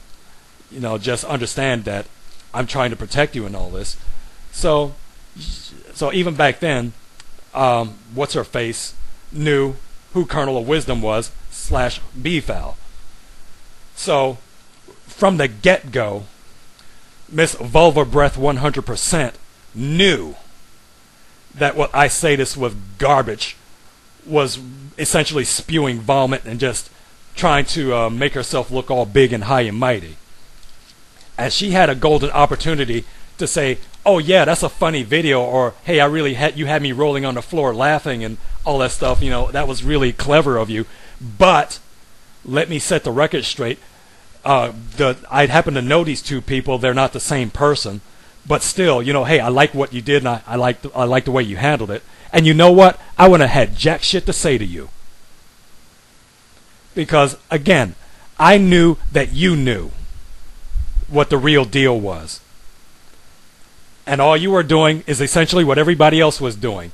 just understand that I'm trying to protect you in all this. So even back then, what's her face knew who Colonel of Wisdom was / B-Val. So from the get-go, Miss Vulva Breath 100% knew that what I say this was garbage, was essentially spewing vomit and just trying to make herself look all big and high and mighty. And she had a golden opportunity to say, oh yeah, that's a funny video, or hey, you had me rolling on the floor laughing and all that stuff, that was really clever of you. But let me set the record straight. I happen to know these two people, they're not the same person, but still, hey, I like what you did, and I like the way you handled it. And you know what? I wouldn't have had jack shit to say to you. Because, again, I knew that you knew what the real deal was. And all you were doing is essentially what everybody else was doing.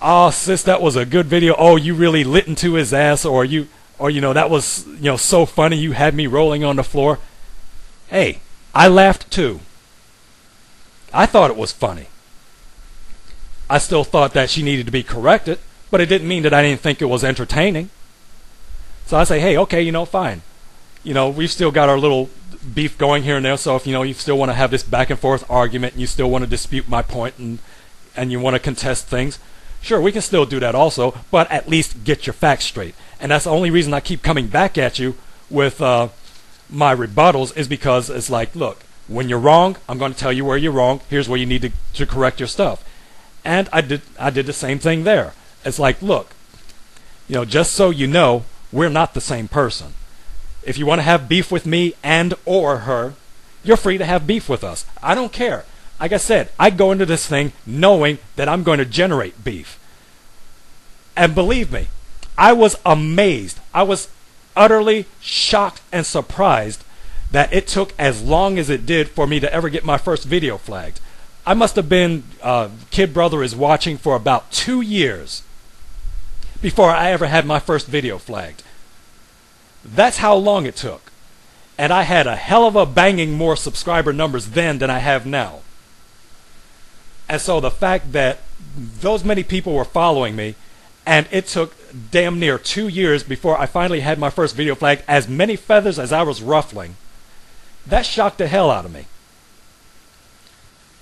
Oh, sis, that was a good video. Oh, you really lit into his ass, or that was, so funny you had me rolling on the floor. Hey, I laughed too. I thought it was funny. I still thought that she needed to be corrected, but it didn't mean that I didn't think it was entertaining. So I say, hey, okay, fine. We've still got our little beef going here and there, so if you still want to have this back and forth argument and you still want to dispute my point, and and you want to contest things, sure, we can still do that also, but at least get your facts straight. And that's the only reason I keep coming back at you with my rebuttals, is because it's like, look, when you're wrong, I'm going to tell you where you're wrong. Here's where you need to correct your stuff. And I did the same thing there. It's like, look, just so you know, we're not the same person. If you want to have beef with me and or her, you're free to have beef with us. I don't care. Like I said, I go into this thing knowing that I'm going to generate beef. And believe me, I was amazed. I was utterly shocked and surprised that it took as long as it did for me to ever get my first video flagged. I must have been Kid Brother is watching for about 2 years before I ever had my first video flagged. That's how long it took. And I had a hell of a banging more subscriber numbers then than I have now. And so the fact that those many people were following me, and it took damn near 2 years before I finally had my first video flagged, as many feathers as I was ruffling, that shocked the hell out of me.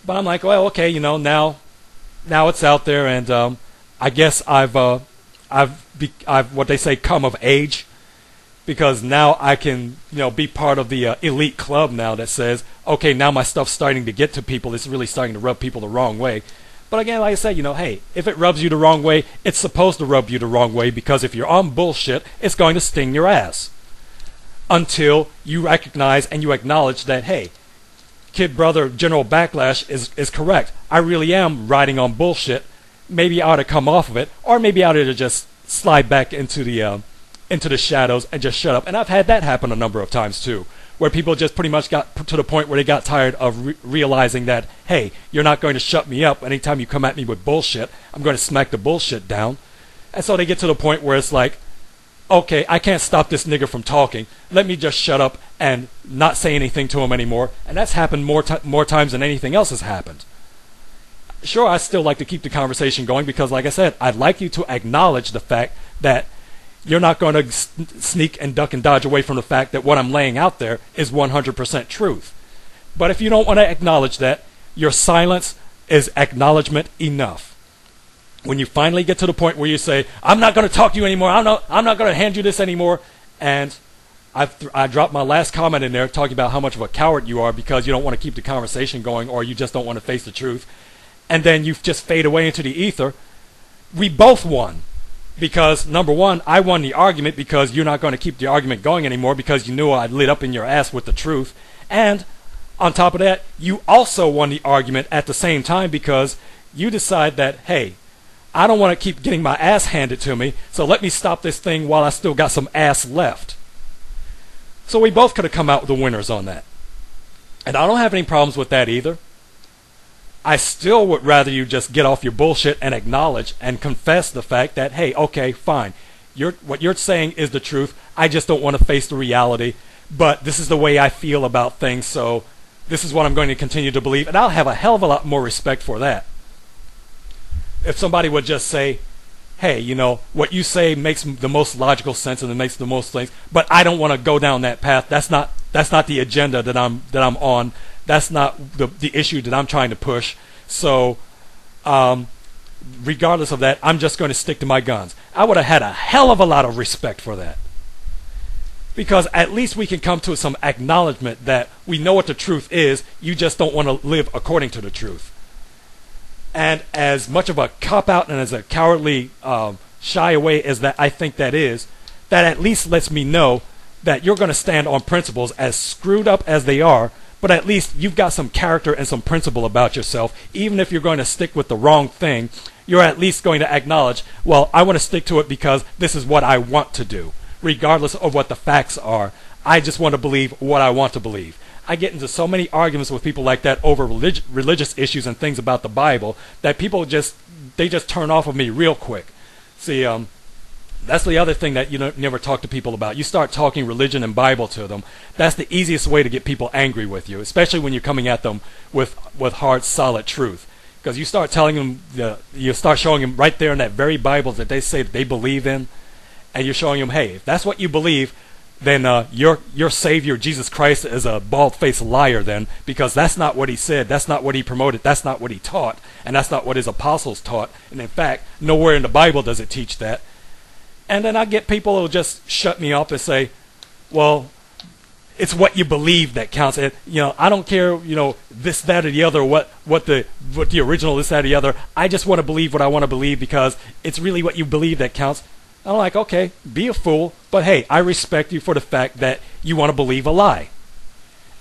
But I'm like, well, okay, now it's out there, and I guess I've what they say, come of age, because now I can be part of the elite club now that says, okay, now my stuff's starting to get to people. It's really starting to rub people the wrong way. But again, like I said, hey, if it rubs you the wrong way, it's supposed to rub you the wrong way, because if you're on bullshit, it's going to sting your ass. Until you recognize and you acknowledge that, hey, Kid Brother General Backlash is correct. I really am riding on bullshit. Maybe I ought to come off of it, or maybe I ought to just slide back into the shadows and just shut up. And I've had that happen a number of times too, where people just pretty much got to the point where they got tired of realizing that, hey, you're not going to shut me up. Anytime you come at me with bullshit, I'm going to smack the bullshit down. And so they get to the point where it's like, okay, I can't stop this nigger from talking. Let me just shut up and not say anything to him anymore. And that's happened more times than anything else has happened. Sure, I still like to keep the conversation going, because like I said, I'd like you to acknowledge the fact that you're not going to sneak and duck and dodge away from the fact that what I'm laying out there is 100% truth. But if you don't want to acknowledge that, your silence is acknowledgement enough. When you finally get to the point where you say, I'm not going to talk to you anymore, I'm not going to hand you this anymore, and I dropped my last comment in there talking about how much of a coward you are because you don't want to keep the conversation going, or you just don't want to face the truth, and then you just fade away into the ether, we both won. Because, number one, I won the argument because you're not going to keep the argument going anymore because you knew I'd lit up in your ass with the truth. And on top of that, you also won the argument at the same time because you decide that, hey, I don't want to keep getting my ass handed to me, so let me stop this thing while I still got some ass left. So we both could have come out the winners on that. And I don't have any problems with that either. I still would rather you just get off your bullshit and acknowledge and confess the fact that, hey, okay, fine. What you're saying is the truth. I just don't want to face the reality. But this is the way I feel about things, so this is what I'm going to continue to believe. And I'll have a hell of a lot more respect for that. If somebody would just say, hey, what you say makes the most logical sense and it makes the most things, but I don't want to go down that path. That's not the agenda that I'm on. That's not the issue that I'm trying to push. So, regardless of that, I'm just going to stick to my guns. I would have had a hell of a lot of respect for that. Because at least we can come to some acknowledgement that we know what the truth is, you just don't want to live according to the truth. And as much of a cop-out and as a cowardly shy away as that I think that is, that at least lets me know that you're going to stand on principles as screwed up as they are, but at least you've got some character and some principle about yourself. Even if you're going to stick with the wrong thing, you're at least going to acknowledge, well, I want to stick to it because this is what I want to do, regardless of what the facts are. I just want to believe what I want to believe. I get into so many arguments with people like that over religious issues and things about the Bible that people just turn off of me real quick. See, that's the other thing that you never talk to people about. You start talking religion and Bible to them. That's the easiest way to get people angry with you, especially when you're coming at them with hard, solid truth. Because you start telling them, you start showing them right there in that very Bible that they say that they believe in, and you're showing them, hey, if that's what you believe, then your Savior, Jesus Christ, is a bald-faced liar then, because that's not what he said, that's not what he promoted, that's not what he taught, and that's not what his apostles taught. And in fact, nowhere in the Bible does it teach that. And then I get people who just shut me up and say, well, it's what you believe that counts. And, I don't care, this, that, or the other, what the original, this, that, or the other. I just want to believe what I want to believe because it's really what you believe that counts. I'm like, okay, be a fool, but hey, I respect you for the fact that you want to believe a lie.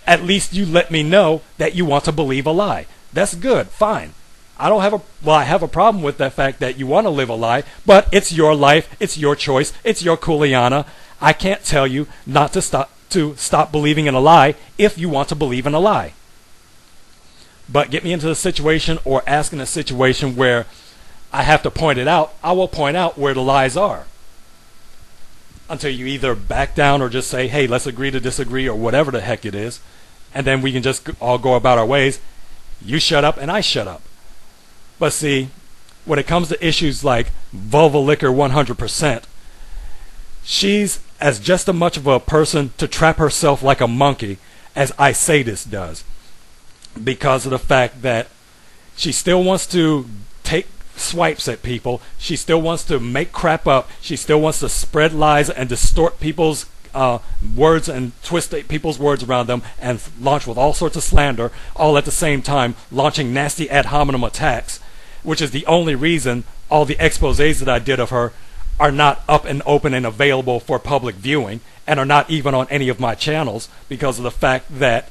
At least you let me know that you want to believe a lie. That's good, fine. I have a problem with the fact that you want to live a lie, but it's your life, it's your choice, it's your kuleana. I can't tell you not to stop believing in a lie if you want to believe in a lie. But get me into a situation or ask in a situation where I have to point it out, I will point out where the lies are. Until you either back down or just say, hey, let's agree to disagree or whatever the heck it is. And then we can just all go about our ways. You shut up and I shut up. But see, when it comes to issues like vulva liquor 100%, she's as just as much of a person to trap herself like a monkey as I say this does. Because of the fact that she still wants to take swipes at people, she still wants to make crap up, she still wants to spread lies and distort people's words and twist people's words around them and launch with all sorts of slander, all at the same time launching nasty ad hominem attacks, which is the only reason all the exposés that I did of her are not up and open and available for public viewing and are not even on any of my channels, because of the fact that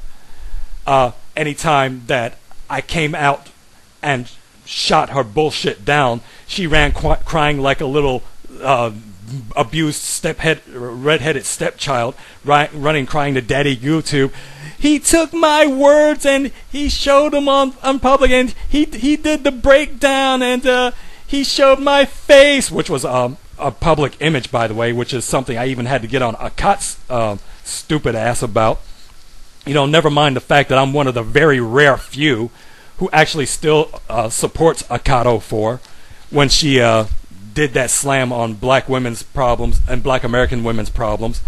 anytime that I came out and shot her bullshit down, she ran crying like a little abused redheaded stepchild, running crying to Daddy YouTube. He took my words and he showed them on public, and he did the breakdown, and he showed my face, which was a public image, by the way, which is something I even had to get on Akat's stupid ass about. Never mind the fact that I'm one of the very rare few who actually still supports Akato for when she did that slam on black women's problems and black American women's problems.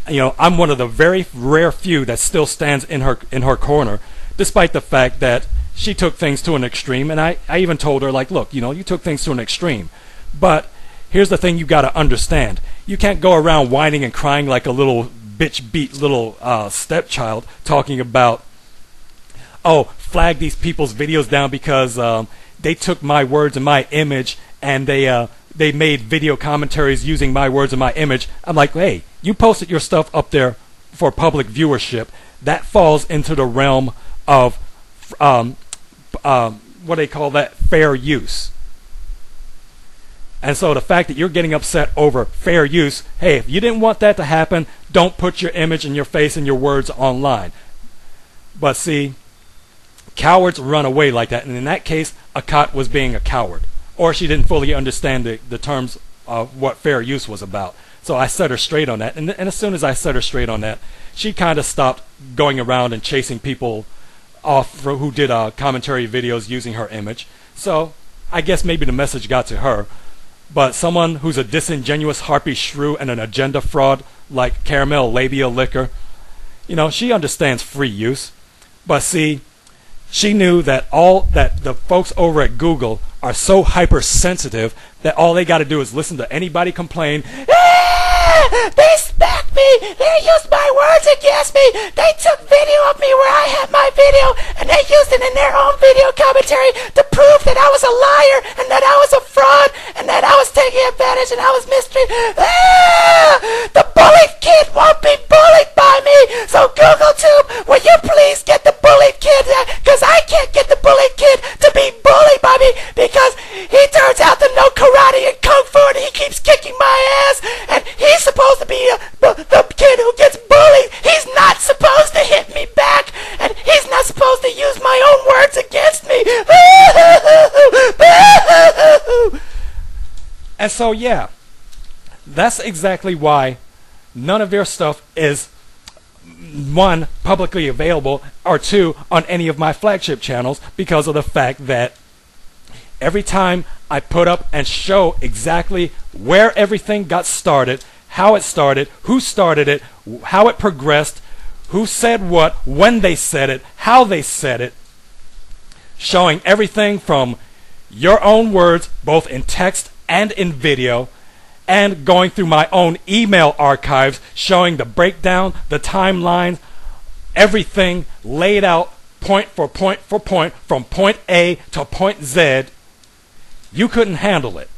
I'm one of the very rare few that still stands in her corner, despite the fact that she took things to an extreme. And I even told her, like, look, you took things to an extreme, but here's the thing you got to understand. You can't go around whining and crying like a little bitch beat little stepchild talking about, oh, flag these people's videos down because they took my words and my image and they made video commentaries using my words and my image. I'm like, hey, you posted your stuff up there for public viewership. That falls into the realm of what they call that, fair use. And so the fact that you're getting upset over fair use, hey, if you didn't want that to happen, don't put your image and your face and your words online. But see, cowards run away like that, and in that case, Akat was being a coward, or she didn't fully understand the terms of what fair use was about. So I set her straight on that, and as soon as I set her straight on that, she kind of stopped going around and chasing people off who did commentary videos using her image. So I guess maybe the message got to her. But someone who's a disingenuous harpy shrew and an agenda fraud like Caramel Labia Liquor, she understands free use. But see, she knew that the folks over at Google are so hypersensitive that all they got to do is listen to anybody complain. They smacked me! They used my words against me! They took video of me where I had my video, and they used it in their own video commentary to prove that I was a liar, and that I was a fraud, and that I was taking advantage, and I was mistreated. The bullied kid won't be bullied by me! So GoogleTube, will you please get the bullied kid? Because I can't get the bullied kid to be bullied by me, because he turns out to know karate and kung fu, and he keeps kicking my ass, and he's supposed to be the kid who gets bullied. He's not supposed to hit me back, and he's not supposed to use my own words against me. And so, yeah, that's exactly why none of their stuff is, one, publicly available, or two, on any of my flagship channels, because of the fact that every time I put up and show exactly where everything got started, how it started, who started it, how it progressed, who said what, when they said it, how they said it, showing everything from your own words, both in text and in video, and going through my own email archives, showing the breakdown, the timelines, everything laid out point for point for point, from point A to point Z. You couldn't handle it.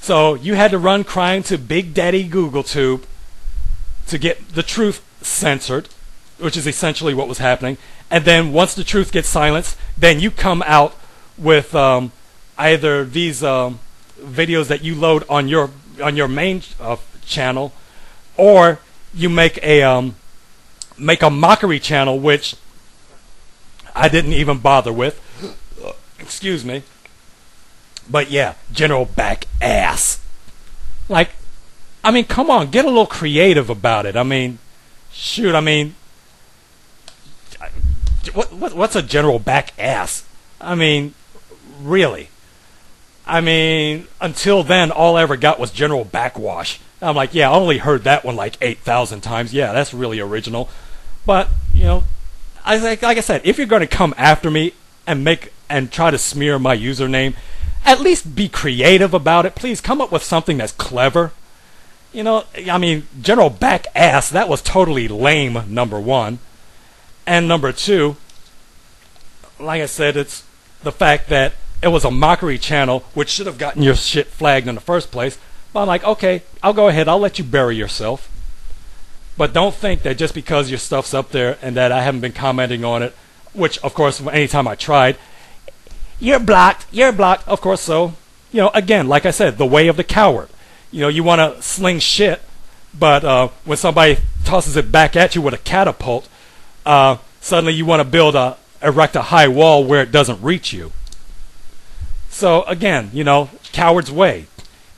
So you had to run crying to Big Daddy GoogleTube to get the truth censored, which is essentially what was happening. And then once the truth gets silenced, then you come out with either these videos that you load on your main channel, or you make a mockery channel, which I didn't even bother with. Excuse me. But yeah, general back ass. Like, I mean, come on, get a little creative about it. I mean, shoot, I mean, what's a general back ass? I mean, really. I mean, until then, all I ever got was general backwash. I'm like, yeah, I only heard that one like 8,000 times. Yeah, that's really original. But, you know, like I said, if you're going to come after me and try to smear my username, at least be creative about it. Please come up with something that's clever. You know, I mean, general back ass, that was totally lame, number one. And number two, like I said, it's the fact that it was a mockery channel, which should have gotten your shit flagged in the first place. But I'm like, okay, I'll go ahead, I'll let you bury yourself. But don't think that just because your stuff's up there and that I haven't been commenting on it, which, of course, anytime I tried, you're blocked. Of course, so, you know, again, like I said, the way of the coward. You know, you want to sling shit, but when somebody tosses it back at you with a catapult, suddenly you want to erect a high wall where it doesn't reach you. So again, you know, coward's way.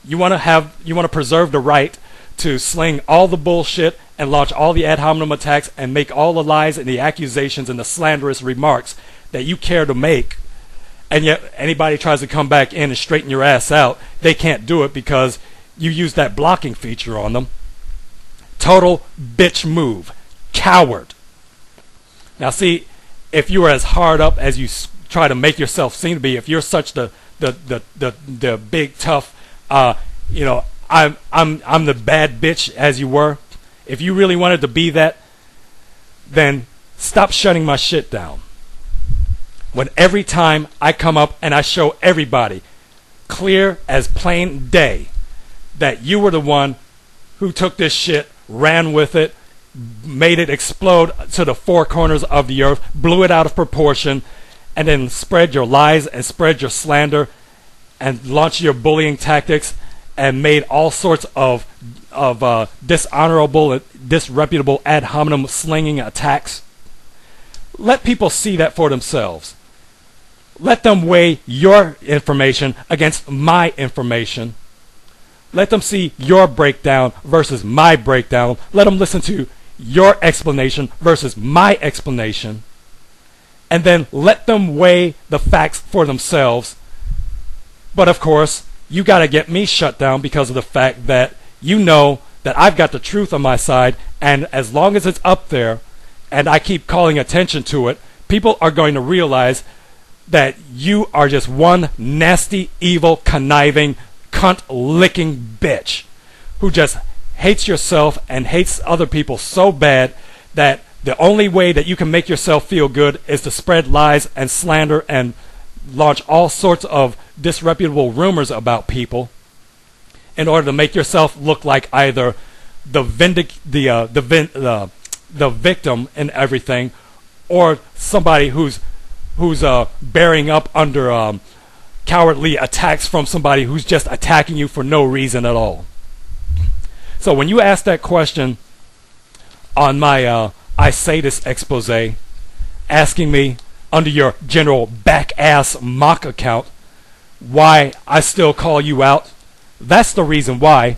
You want to preserve the right to sling all the bullshit and launch all the ad hominem attacks and make all the lies and the accusations and the slanderous remarks that you care to make. And yet anybody tries to come back in and straighten your ass out, they can't do it because you use that blocking feature on them. Total bitch move. Coward. Now see, if you are as hard up as you try to make yourself seem to be, if you're such the big tough, you know, I'm the bad bitch as you were, if you really wanted to be that, then stop shutting my shit down. When every time I come up and I show everybody clear as plain day that you were the one who took this shit, ran with it, made it explode to the four corners of the earth, blew it out of proportion, and then spread your lies and spread your slander and launched your bullying tactics and made all sorts of dishonorable and disreputable ad hominem slinging attacks. Let people see that for themselves. Let them weigh your information against my information. Let them see your breakdown versus my breakdown. Let them listen to your explanation versus my explanation. And then let them weigh the facts for themselves. But of course, you got to get me shut down because of the fact that you know that I've got the truth on my side, and as long as it's up there and I keep calling attention to it, people are going to realize that you are just one nasty, evil, conniving, cunt-licking bitch who just hates yourself and hates other people so bad that the only way that you can make yourself feel good is to spread lies and slander and launch all sorts of disreputable rumors about people in order to make yourself look like either the victim in everything, or somebody who's bearing up under cowardly attacks from somebody who's just attacking you for no reason at all. So when you ask that question on my I Say This expose, asking me under your general back-ass mock account why I still call you out, that's the reason why.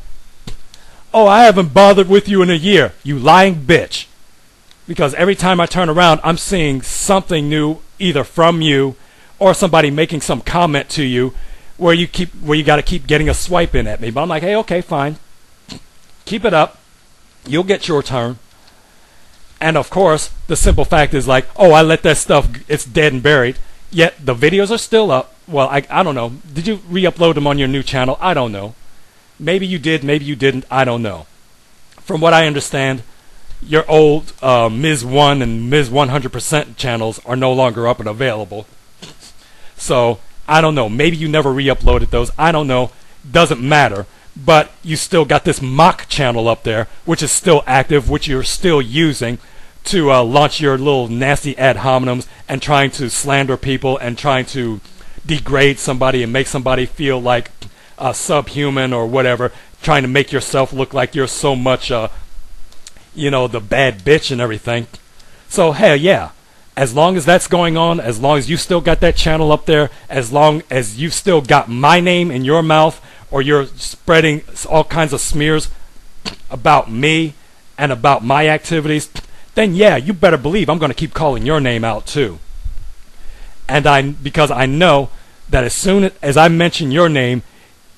Oh, I haven't bothered with you in a year, you lying bitch. Because every time I turn around, I'm seeing something new either from you or somebody making some comment to you where you got to keep getting a swipe in at me. But I'm like, hey, okay, fine. keep it up. You'll get your turn. And of course, the simple fact is like, oh, I let that stuff, it's dead and buried. Yet the videos are still up. Well, I don't know. Did you re-upload them on your new channel? I don't know. Maybe you did, maybe you didn't. I don't know. From what I understand, your old Ms. 1 and Ms. 100% channels are no longer up and available. So, I don't know. Maybe you never re-uploaded those. I don't know. Doesn't matter. But you still got this mock channel up there, which is still active, which you're still using to launch your little nasty ad hominems and trying to slander people and trying to degrade somebody and make somebody feel like subhuman or whatever, trying to make yourself look like you're so much, you know, the bad bitch and everything. So, hell yeah. As long as that's going on, as long as you still got that channel up there, as long as you've still got my name in your mouth, or you're spreading all kinds of smears about me and about my activities, then yeah, you better believe I'm going to keep calling your name out too. And because I know that as soon as I mention your name,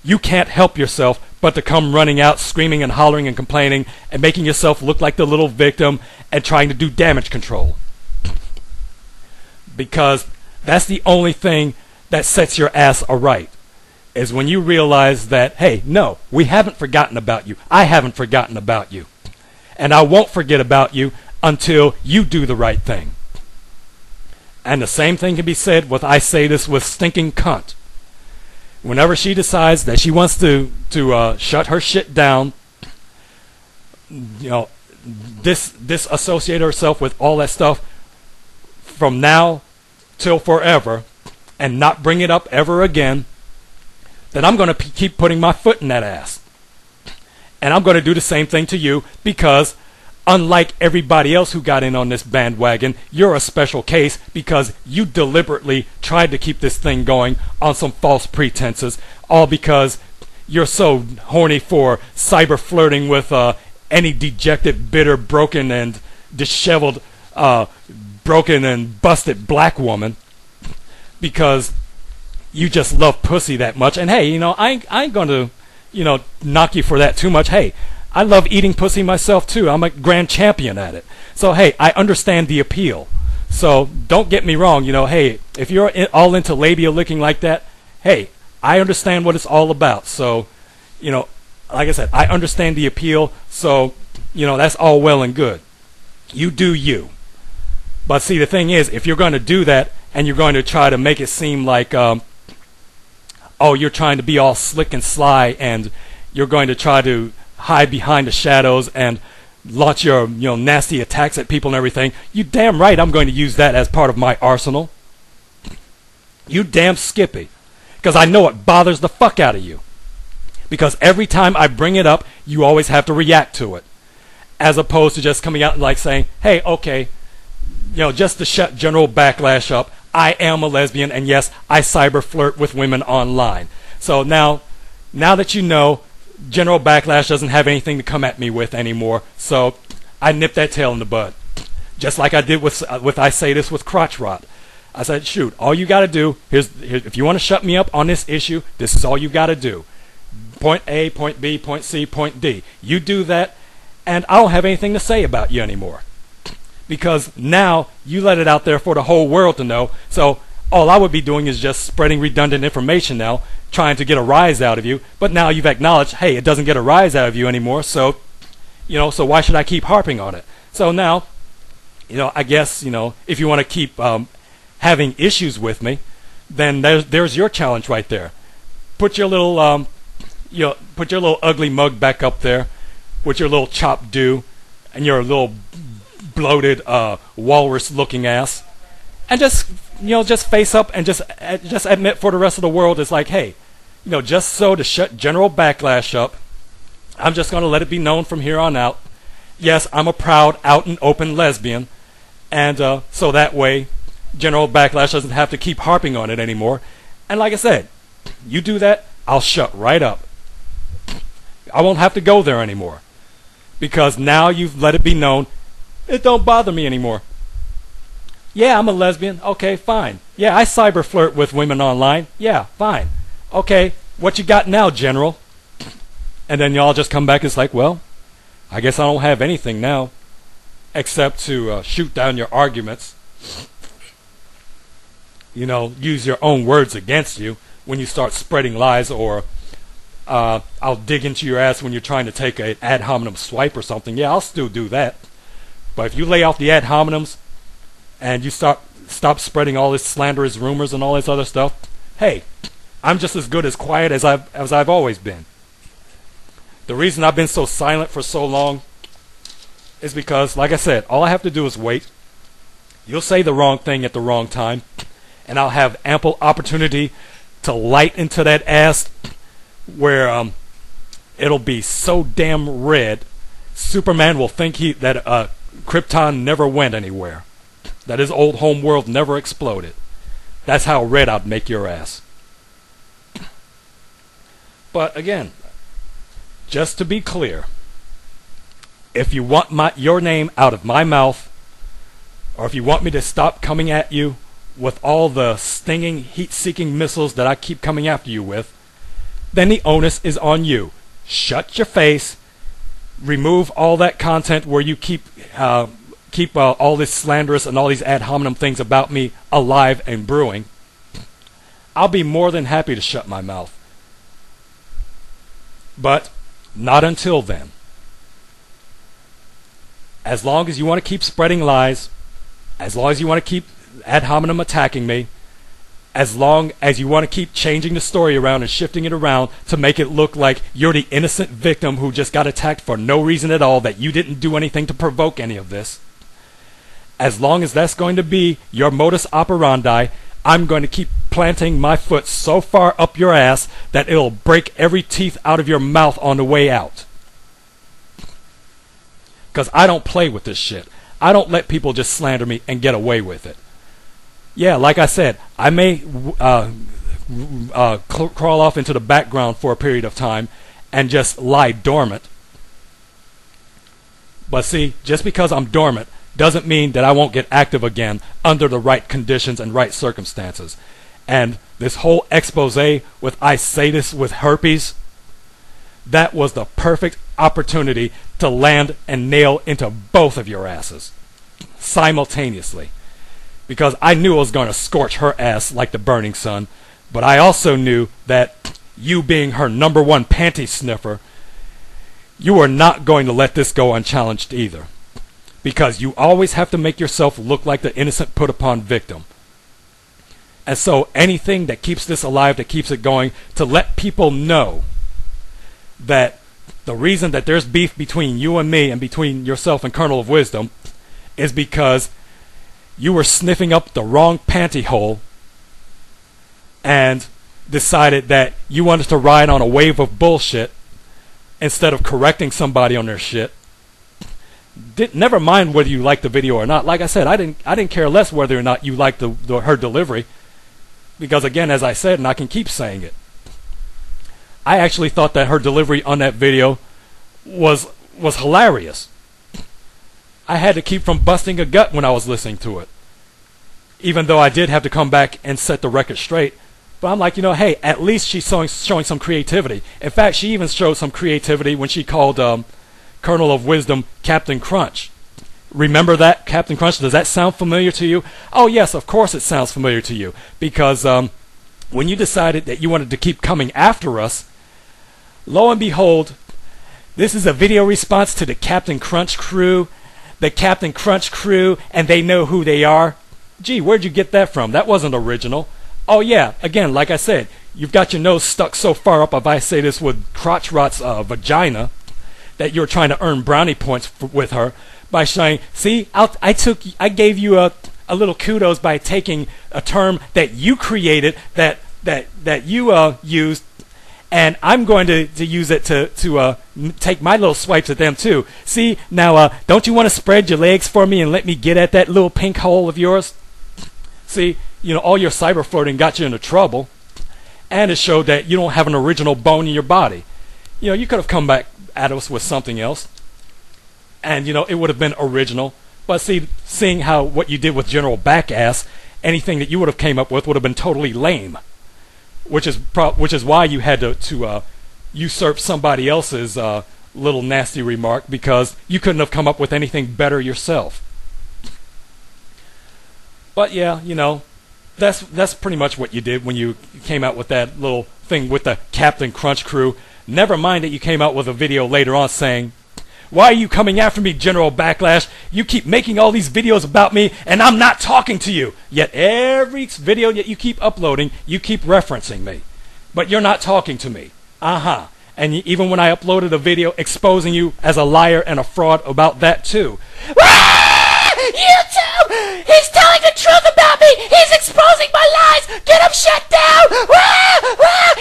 you can't help yourself but to come running out, screaming and hollering and complaining and making yourself look like the little victim and trying to do damage control. Because that's the only thing that sets your ass aright, is when you realize that, hey, no, we haven't forgotten about you. I haven't forgotten about you. And I won't forget about you until you do the right thing. And the same thing can be said with I say this with stinking cunt. Whenever she decides that she wants to shut her shit down, you know, disassociate herself with all that stuff from now till forever and not bring it up ever again, then I'm going to keep putting my foot in that ass. And I'm going to do the same thing to you, because unlike everybody else who got in on this bandwagon, you're a special case because you deliberately tried to keep this thing going on some false pretenses, all because you're so horny for cyber flirting with any dejected, bitter, broken, and disheveled, broken and busted black woman, because you just love pussy that much. And hey, you know, I ain't going to, you know, knock you for that too much. Hey, I love eating pussy myself too. I'm a grand champion at it. So hey, I understand the appeal. So don't get me wrong, you know, hey, if you're all into labia licking like that, hey, I understand what it's all about. So, you know, like I said, I understand the appeal. So, you know, that's all well and good. You do you. But see, the thing is, if you're going to do that and you're going to try to make it seem like, oh, you're trying to be all slick and sly, and you're going to try to hide behind the shadows and launch your, you know, nasty attacks at people and everything, you damn right I'm going to use that as part of my arsenal. You damn skippy. Because I know it bothers the fuck out of you. Because every time I bring it up, you always have to react to it. As opposed to just coming out and like saying, hey, okay, you know, just to shut general backlash up, I am a lesbian, and yes, I cyber flirt with women online. So now that you know, general backlash doesn't have anything to come at me with anymore. So I nipped that tail in the bud. Just like I did with I say this with crotch rot. I said, shoot, all you got to do, here's if you want to shut me up on this issue, this is all you got to do. Point A, point B, point C, point D. You do that, and I don't have anything to say about you anymore. Because now you let it out there for the whole world to know. So all I would be doing is just spreading redundant information now, trying to get a rise out of you. But now you've acknowledged, hey, it doesn't get a rise out of you anymore. So, you know, so why should I keep harping on it? So now, you know, I guess, you know, if you want to keep having issues with me, then there's your challenge right there. Put your little, you know, put your little ugly mug back up there with your little chopped do and your little bloated walrus-looking ass, and just, you know, just face up and just admit for the rest of the world, it's like, hey, you know, just so to shut general backlash up, I'm just going to let it be known from here on out, yes, I'm a proud, out and open lesbian, and so that way general backlash doesn't have to keep harping on it anymore. And like I said, you do that, I'll shut right up. I won't have to go there anymore, because now you've let it be known, it don't bother me anymore. Yeah, I'm a lesbian. Okay, fine. Yeah, I cyber flirt with women online. Yeah, fine. Okay, what you got now, General? And then y'all just come back and it's like, well, I guess I don't have anything now except to shoot down your arguments. Use your own words against you when you start spreading lies, or I'll dig into your ass when you're trying to take an ad hominem swipe or something. Yeah, I'll still do that. But if you lay off the ad hominems and you stop spreading all this slanderous rumors and all this other stuff, hey, I'm just as good as quiet as I've always been. The reason I've been so silent for so long is because, like I said, all I have to do is wait. You'll say the wrong thing at the wrong time, and I'll have ample opportunity to light into that ass where it'll be so damn red, Superman will think that Krypton never went anywhere, that his old home world never exploded. That's how red I'd make your ass. But again, just to be clear, if you want your name out of my mouth, or if you want me to stop coming at you with all the stinging, heat-seeking missiles that I keep coming after you with, then the onus is on you. Shut your face, remove all that content where you keep all this slanderous and all these ad hominem things about me alive and brewing. I'll be more than happy to shut my mouth. But not until then. As long as you want to keep spreading lies, as long as you want to keep ad hominem attacking me, as long as you want to keep changing the story around and shifting it around to make it look like you're the innocent victim who just got attacked for no reason at all, that you didn't do anything to provoke any of this, as long as that's going to be your modus operandi, I'm going to keep planting my foot so far up your ass that it'll break every teeth out of your mouth on the way out. Because I don't play with this shit. I don't let people just slander me and get away with it. Yeah, like I said, I may crawl off into the background for a period of time and just lie dormant. But see, just because I'm dormant doesn't mean that I won't get active again under the right conditions and right circumstances. And this whole expose with I say this with herpes, that was the perfect opportunity to land and nail into both of your asses simultaneously. Because I knew I was going to scorch her ass like the burning sun, but I also knew that you being her number one panty sniffer, you are not going to let this go unchallenged either. Because you always have to make yourself look like the innocent put upon victim. And so anything that keeps this alive, that keeps it going, to let people know that the reason that there's beef between you and me and between yourself and Colonel of Wisdom is because you were sniffing up the wrong panty hole and decided that you wanted to ride on a wave of bullshit instead of correcting somebody on their shit. Never mind whether you liked the video or not. Like I said, I didn't care less whether or not you liked her delivery, because again, as I said, and I can keep saying it, I actually thought that her delivery on that video was hilarious. I had to keep from busting a gut when I was listening to it, even though I did have to come back and set the record straight. But I'm like, hey, at least she's showing some creativity. In fact, she even showed some creativity when she called Colonel of Wisdom Captain Crunch. Remember that, Captain Crunch? Does that sound familiar to you? Oh yes, of course it sounds familiar to you, because when you decided that you wanted to keep coming after us, lo and behold, this is a video response to the Captain Crunch crew. The Captain Crunch crew, and they know who they are. Gee, where'd you get that from? That wasn't original. Oh yeah, again, like I said, you've got your nose stuck so far up, if I say this with crotch rot's vagina, that you're trying to earn brownie points with her by saying, see, I gave you a little kudos by taking a term that you created, that you used, and I'm going to use it to take my little swipes at them too. See, now, don't you want to spread your legs for me and let me get at that little pink hole of yours? See, all your cyber flirting got you into trouble, and it showed that you don't have an original bone in your body. You could have come back at us with something else, and it would have been original. But see, seeing how what you did with General Backass, anything that you would have came up with would have been totally lame. Which is why you had to usurp somebody else's little nasty remark because you couldn't have come up with anything better yourself. But yeah, that's pretty much what you did when you came out with that little thing with the Captain Crunch crew. Never mind that you came out with a video later on saying, "Why are you coming after me, General Backlash? You keep making all these videos about me and I'm not talking to you. Yet every video that you keep uploading, you keep referencing me. But you're not talking to me." And even when I uploaded a video exposing you as a liar and a fraud about that too. YouTube! He's telling the truth about me! He's exposing my lies! Get him shut down!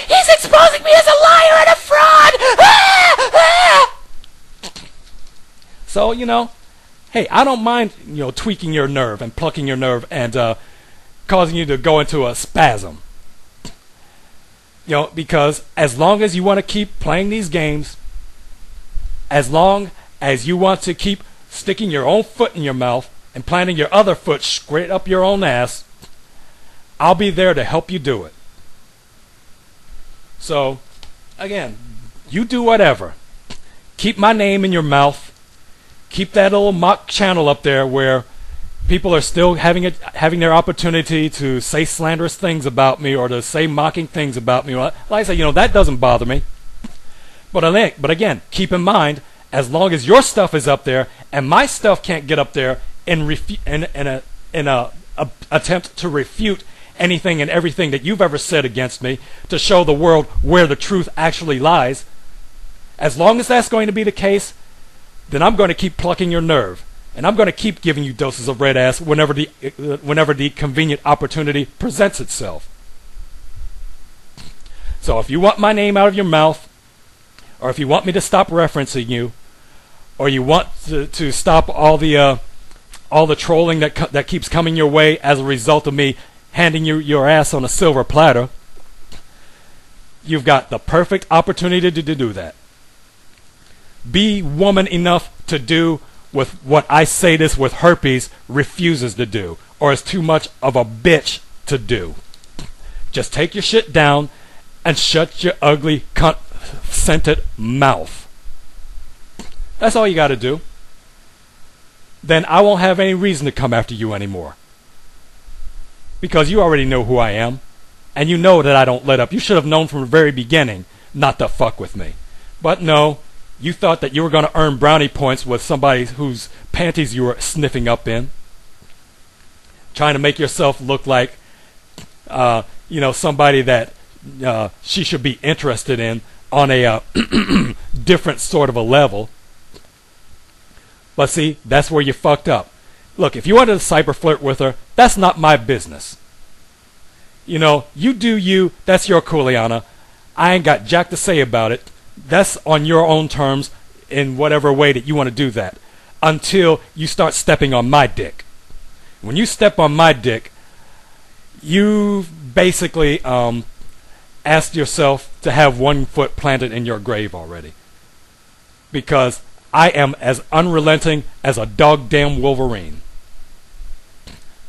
He's exposing me as a liar and a fraud! So, hey, I don't mind, tweaking your nerve and plucking your nerve and causing you to go into a spasm. Because as long as you want to keep playing these games, as long as you want to keep sticking your own foot in your mouth and planting your other foot straight up your own ass, I'll be there to help you do it. So, again, you do whatever. Keep my name in your mouth. Keep that little mock channel up there where people are still having their opportunity to say slanderous things about me or to say mocking things about me. Like I say, that doesn't bother me. But again, keep in mind, as long as your stuff is up there and my stuff can't get up there in a attempt to refute anything and everything that you've ever said against me, to show the world where the truth actually lies, as long as that's going to be the case, then I'm going to keep plucking your nerve. And I'm going to keep giving you doses of red ass whenever the convenient opportunity presents itself. So if you want my name out of your mouth, or if you want me to stop referencing you, or you want to stop all the trolling that keeps coming your way as a result of me handing you your ass on a silver platter, you've got the perfect opportunity to do that. Be woman enough to do with what I say this with herpes refuses to do, or is too much of a bitch to do. Just take your shit down and shut your ugly cunt-scented mouth. That's all you got to do. Then I won't have any reason to come after you anymore. Because you already know who I am, and you know that I don't let up. You should have known from the very beginning not to fuck with me. But no, you thought that you were going to earn brownie points with somebody whose panties you were sniffing up in, trying to make yourself look like, somebody that she should be interested in on a different sort of a level. But see, that's where you fucked up. Look, if you wanted to cyber flirt with her, that's not my business. You do you, that's your cooliana. I ain't got jack to say about it. That's on your own terms in whatever way that you want to do that, until you start stepping on my dick. When you step on my dick, you basically asked yourself to have one foot planted in your grave already. Because I am as unrelenting as a dog-damn Wolverine.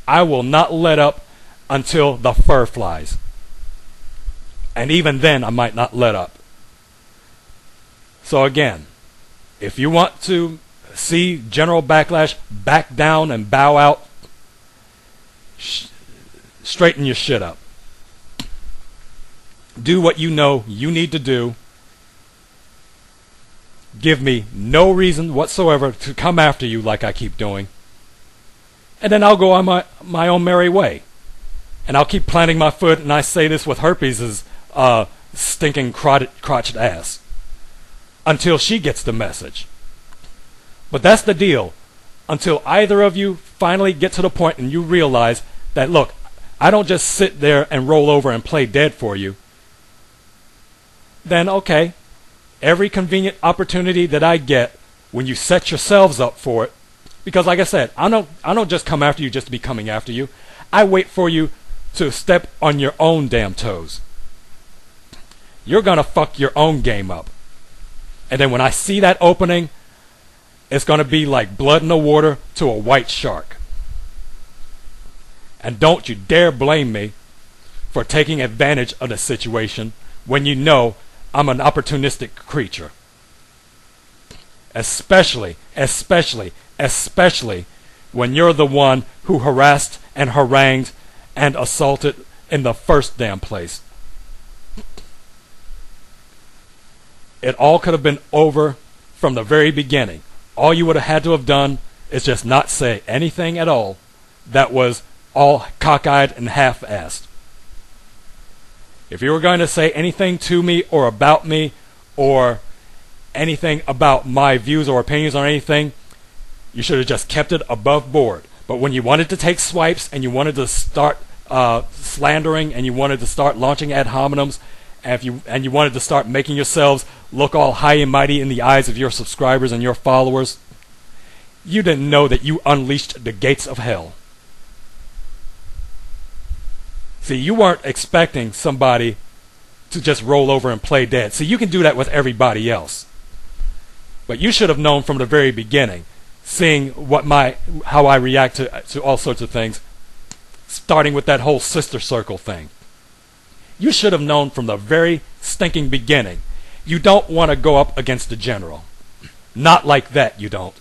I will not let up until the fur flies. And even then, I might not let up. So again, if you want to see General Backlash back down and bow out, straighten your shit up. Do what you know you need to do. Give me no reason whatsoever to come after you like I keep doing. And then I'll go on my own merry way. And I'll keep planting my foot, and I say this with herpes' stinking crotched ass, until she gets the message. But that's the deal. Until either of you finally get to the point and you realize that, look, I don't just sit there and roll over and play dead for you. Then okay, every convenient opportunity that I get when you set yourselves up for it, because like I said, I don't just come after you just to be coming after you. I wait for you to step on your own damn toes. You're gonna fuck your own game up. And then when I see that opening, it's going to be like blood in the water to a white shark. And don't you dare blame me for taking advantage of the situation when you know I'm an opportunistic creature. Especially when you're the one who harassed and harangued and assaulted in the first damn place. It all could have been over from the very beginning. All you would have had to have done is just not say anything at all that was all cockeyed and half-assed. If you were going to say anything to me or about me or anything about my views or opinions on anything, you should have just kept it above board. But when you wanted to take swipes and you wanted to start slandering and you wanted to start launching ad hominems and you wanted to start making yourselves look all high and mighty in the eyes of your subscribers and your followers, you didn't know that you unleashed the gates of hell. See, you weren't expecting somebody to just roll over and play dead. See, you can do that with everybody else. But you should have known from the very beginning, seeing how I react to all sorts of things, starting with that whole sister circle thing. You should have known from the very stinking beginning, you don't want to go up against the general. Not like that, you don't.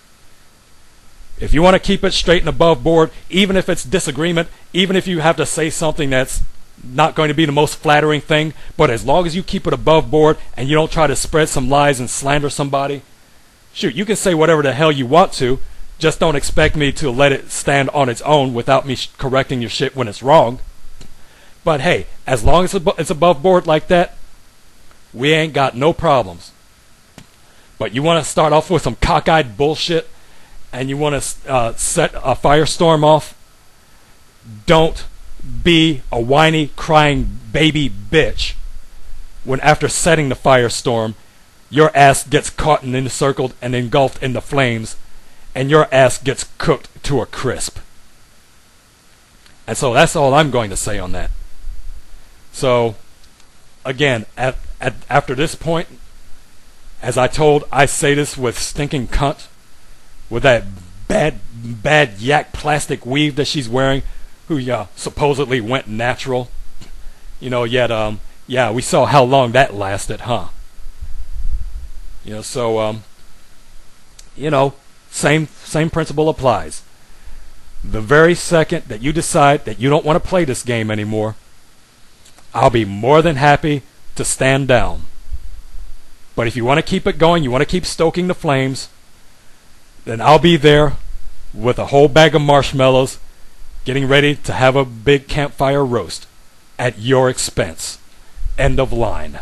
If you want to keep it straight and above board, even if it's disagreement, even if you have to say something that's not going to be the most flattering thing, but as long as you keep it above board and you don't try to spread some lies and slander somebody, shoot, you can say whatever the hell you want to, just don't expect me to let it stand on its own without me correcting your shit when it's wrong. But hey, as long as it's above board like that, we ain't got no problems. But you want to start off with some cockeyed bullshit and you want to set a firestorm off, don't be a whiny, crying baby bitch when after setting the firestorm, your ass gets caught and encircled and engulfed in the flames, and your ass gets cooked to a crisp. And so that's all I'm going to say on that. So, again, after this point, as I say this with stinking cunt, with that bad yak plastic weave that she's wearing, who supposedly went natural. Yet we saw how long that lasted, huh? Same principle applies. The very second that you decide that you don't want to play this game anymore, I'll be more than happy to stand down. But if you want to keep it going, you want to keep stoking the flames, then I'll be there with a whole bag of marshmallows, getting ready to have a big campfire roast at your expense. End of line.